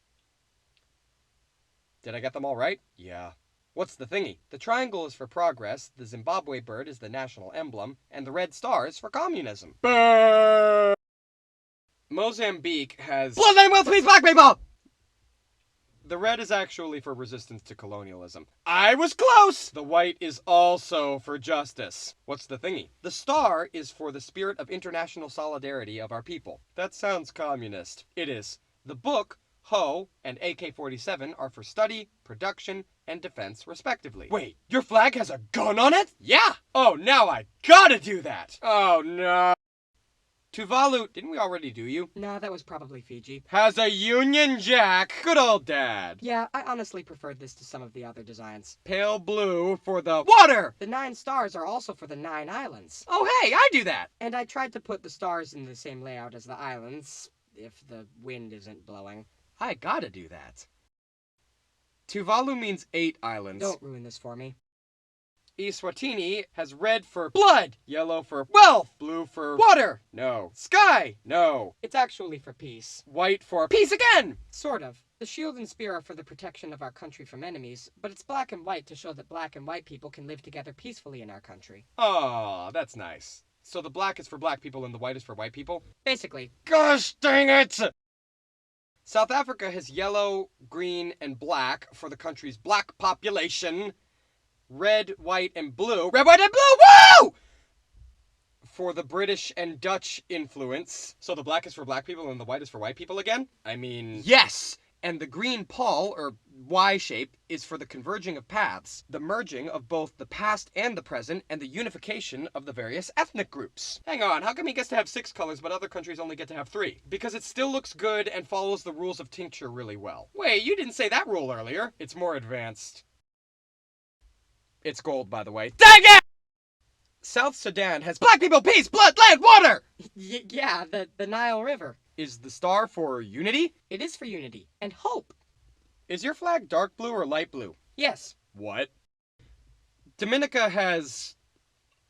Did I get them all right? Yeah. What's the thingy? The triangle is for progress, the Zimbabwe bird is the national emblem, and the red star is for communism. Burr! Mozambique has blood and wealth, peace, black people! The red is actually for resistance to colonialism. I was close! The white is also for justice. What's the thingy? The star is for the spirit of international solidarity of our people. That sounds communist. It is. The book, Ho, and AK-47 are for study, production, and defense, respectively. Wait, your flag has a gun on it? Yeah! Oh, now I gotta do that! Oh, no. Tuvalu, didn't we already do you? No, that was probably Fiji. Has a Union Jack. Good old dad. Yeah, I honestly preferred this to some of the other designs. Pale blue for the water. The 9 stars are also for the 9 islands. Oh, hey, I do that. And I tried to put the stars in the same layout as the islands, if the wind isn't blowing. I gotta do that. Tuvalu means 8 islands. Don't ruin this for me. Eswatini has red for blood, yellow for wealth, blue for water, no. Sky, no. It's actually for peace. White for peace again! Sort of. The shield and spear are for the protection of our country from enemies, but it's black and white to show that black and white people can live together peacefully in our country. Aw, that's nice. So the black is for black people and the white is for white people? Basically. Gosh dang it! South Africa has yellow, green, and black for the country's black population. Red, white, and blue. Red, white, and blue! Woo! For the British and Dutch influence. So the black is for black people and the white is for white people again? I mean, yes! And the green pall, or Y shape, is for the converging of paths, the merging of both the past and the present, and the unification of the various ethnic groups. Hang on, how come he gets to have 6 colors but other countries only get to have 3? Because it still looks good and follows the rules of tincture really well. Wait, you didn't say that rule earlier. It's more advanced. It's gold, by the way. Dang it! South Sudan has black people, peace, blood, land, water! Yeah, the Nile River. Is the star for unity? It is for unity and hope. Is your flag dark blue or light blue? Yes. What? Dominica has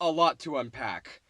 a lot to unpack.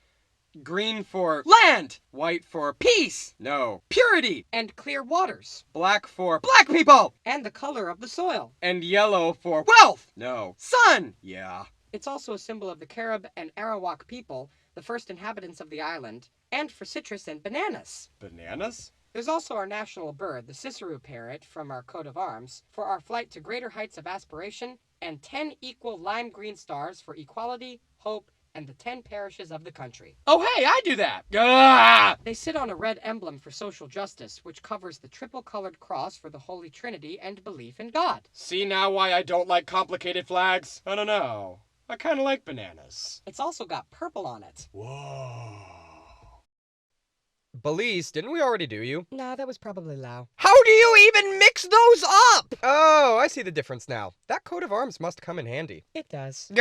Green for land, white for peace, no, purity, And clear waters. black for black people, And the color of the soil. and yellow for wealth, no, sun, yeah. It's also a symbol of the Carib and Arawak people, the first inhabitants of the island, and for citrus and bananas. Bananas? There's also our national bird, the Cicero parrot, from our coat of arms, for our flight to greater heights of aspiration, and 10 equal lime green stars for equality, hope, and the 10 parishes of the country. Oh hey, I do that! Ah! They sit on a red emblem for social justice, which covers the triple-colored cross for the Holy Trinity and belief in God. See now why I don't like complicated flags? I don't know. I kinda like bananas. It's also got purple on it. Whoa. Belize, didn't we already do you? Nah, that was probably Lao. How do you even mix those up? Oh, I see the difference now. That coat of arms must come in handy. It does.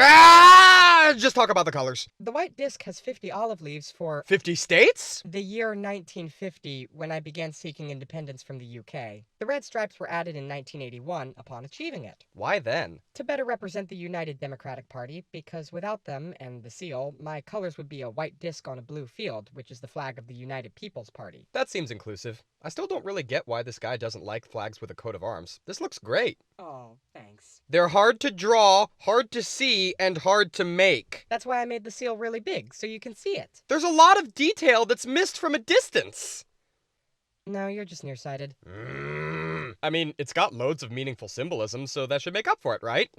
Just talk about the colors. The white disc has 50 olive leaves for 50 states? the year 1950, when I began seeking independence from the UK. The red stripes were added in 1981 upon achieving it. Why then? To better represent the United Democratic Party, because without them and the seal, my colors would be a white disc on a blue field, which is the flag of the United People's Party. That seems inclusive. I still don't really get why this guy doesn't like flags with a coat of arms. This looks great. Oh, thanks. They're hard to draw, hard to see, and hard to make. That's why I made the seal really big, so you can see it. There's a lot of detail that's missed from a distance. No, you're just nearsighted. I mean, it's got loads of meaningful symbolism, so that should make up for it, right?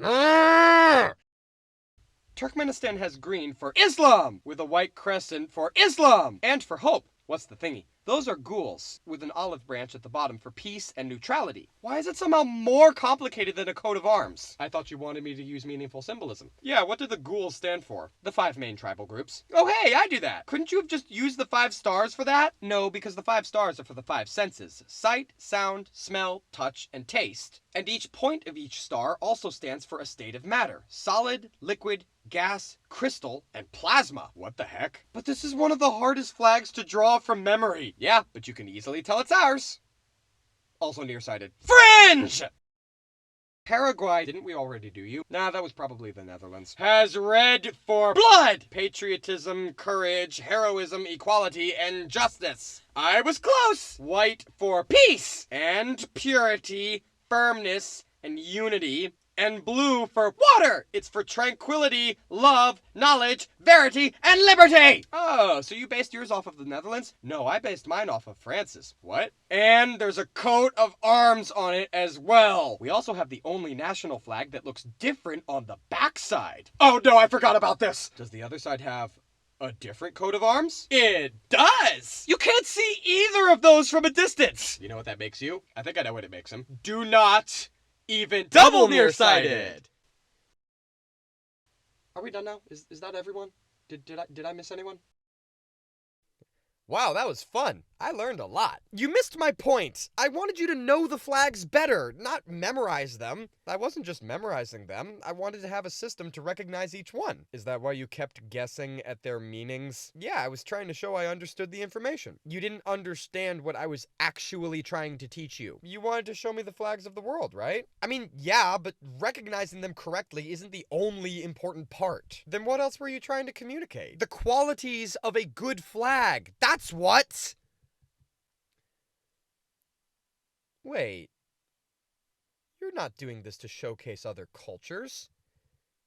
Turkmenistan has green for Islam, with a white crescent for Islam, and for hope. What's the thingy? Those are ghouls, with an olive branch at the bottom for peace and neutrality. Why is it somehow more complicated than a coat of arms? I thought you wanted me to use meaningful symbolism. Yeah, what do the ghouls stand for? The 5 main tribal groups. Oh hey, I do that! Couldn't you have just used the 5 stars for that? No, because the 5 stars are for the 5 senses. Sight, sound, smell, touch, and taste. And each point of each star also stands for a state of matter. Solid, liquid, gas, crystal, and plasma. What the heck? But this is one of the hardest flags to draw from memory. Yeah, but you can easily tell it's ours. Also nearsighted. Fringe! Paraguay, didn't we already do you? Nah, that was probably the Netherlands. Has red for blood, patriotism, courage, heroism, equality, and justice. I was close. White for peace and purity, firmness, and unity. And blue for water. It's for tranquility, love, knowledge, verity, and liberty. Oh, so you based yours off of the Netherlands? No, I based mine off of France's. What? And there's a coat of arms on it as well. We also have the only national flag that looks different on the backside. Oh no, I forgot about this. Does the other side have a different coat of arms? It does! You can't see either of those from a distance. You know what that makes you? I think I know what it makes him. Do not even double nearsighted. Are we done now? Is that everyone? Did I miss anyone? Wow, that was fun. I learned a lot. You missed my point. I wanted you to know the flags better, not memorize them. I wasn't just memorizing them. I wanted to have a system to recognize each one. Is that why you kept guessing at their meanings? Yeah, I was trying to show I understood the information. You didn't understand what I was actually trying to teach you. You wanted to show me the flags of the world, right? I mean, yeah, but recognizing them correctly isn't the only important part. Then what else were you trying to communicate? The qualities of a good flag. That's what! Wait. You're not doing this to showcase other cultures.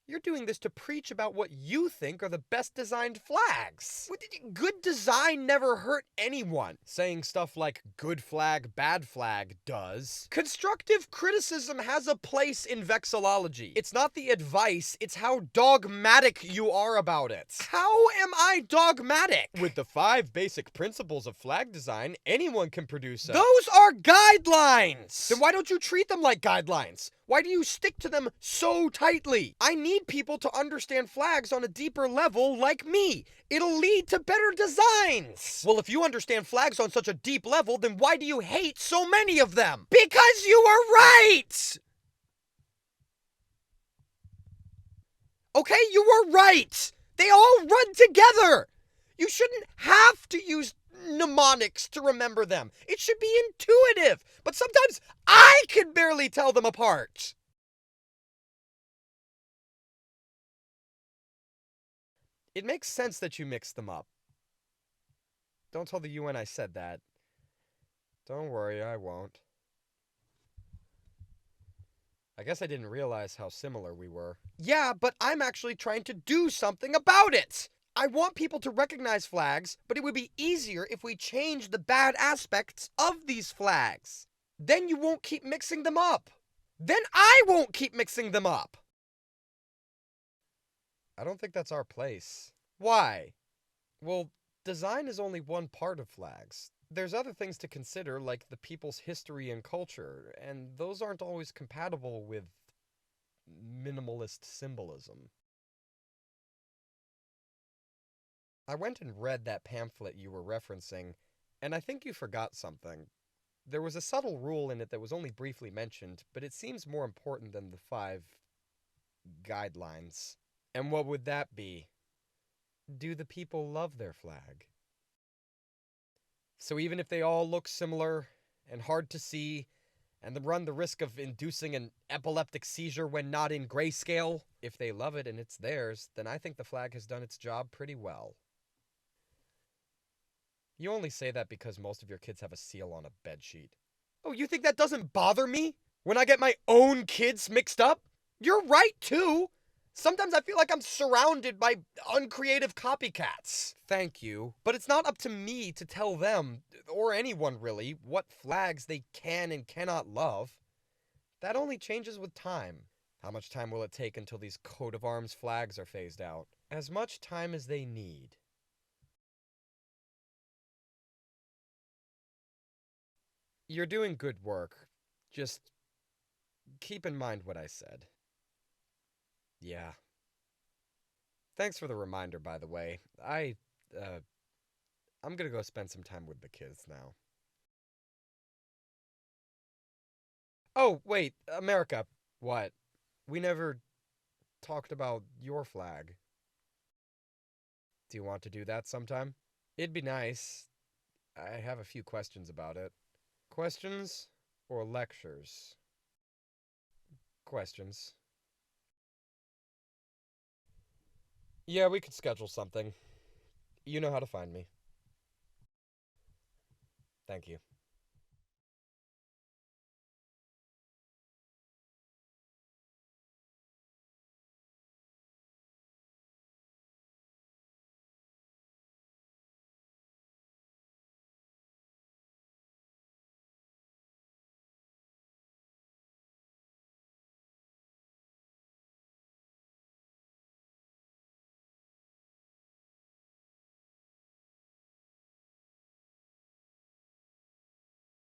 You're doing this to preach about what you think are the best designed flags. Good design never hurt anyone. Saying stuff like good flag, bad flag does. Constructive criticism has a place in vexillology. It's not the advice, it's how dogmatic you are about it. How am I dogmatic? With the 5 basic principles of flag design, anyone can produce a... Those are guidelines! Then why don't you treat them like guidelines? Why do you stick to them so tightly? I need people to understand flags on a deeper level like me. It'll lead to better designs. Well, if you understand flags on such a deep level, then why do you hate so many of them? Because you are right! Okay, you were right! They all run together! You shouldn't have to use mnemonics to remember them. It should be intuitive, but sometimes I can barely tell them apart. It makes sense that you mix them up. Don't tell the UN I said that. Don't worry, I won't. I guess I didn't realize how similar we were. Yeah, but I'm actually trying to do something about it! I want people to recognize flags, but it would be easier if we changed the bad aspects of these flags. Then you won't keep mixing them up. Then I won't keep mixing them up. I don't think that's our place. Why? Well, design is only one part of flags. There's other things to consider, like the people's history and culture, and those aren't always compatible with minimalist symbolism. I went and read that pamphlet you were referencing, and I think you forgot something. There was a subtle rule in it that was only briefly mentioned, but it seems more important than the 5 guidelines. And what would that be? Do the people love their flag? So even if they all look similar and hard to see, and run the risk of inducing an epileptic seizure when not in grayscale, if they love it and it's theirs, then I think the flag has done its job pretty well. You only say that because most of your kids have a seal on a bedsheet. Oh, you think that doesn't bother me? When I get my own kids mixed up? You're right, too! Sometimes I feel like I'm surrounded by uncreative copycats. Thank you. But it's not up to me to tell them, or anyone really, what flags they can and cannot love. That only changes with time. How much time will it take until these coat of arms flags are phased out? As much time as they need. You're doing good work. Just keep in mind what I said. Yeah. Thanks for the reminder, by the way. I'm gonna go spend some time with the kids now. Oh, wait, America. What? We never talked about your flag. Do you want to do that sometime? It'd be nice. I have a few questions about it. Questions or lectures? Questions. Yeah, we could schedule something. You know how to find me. Thank you.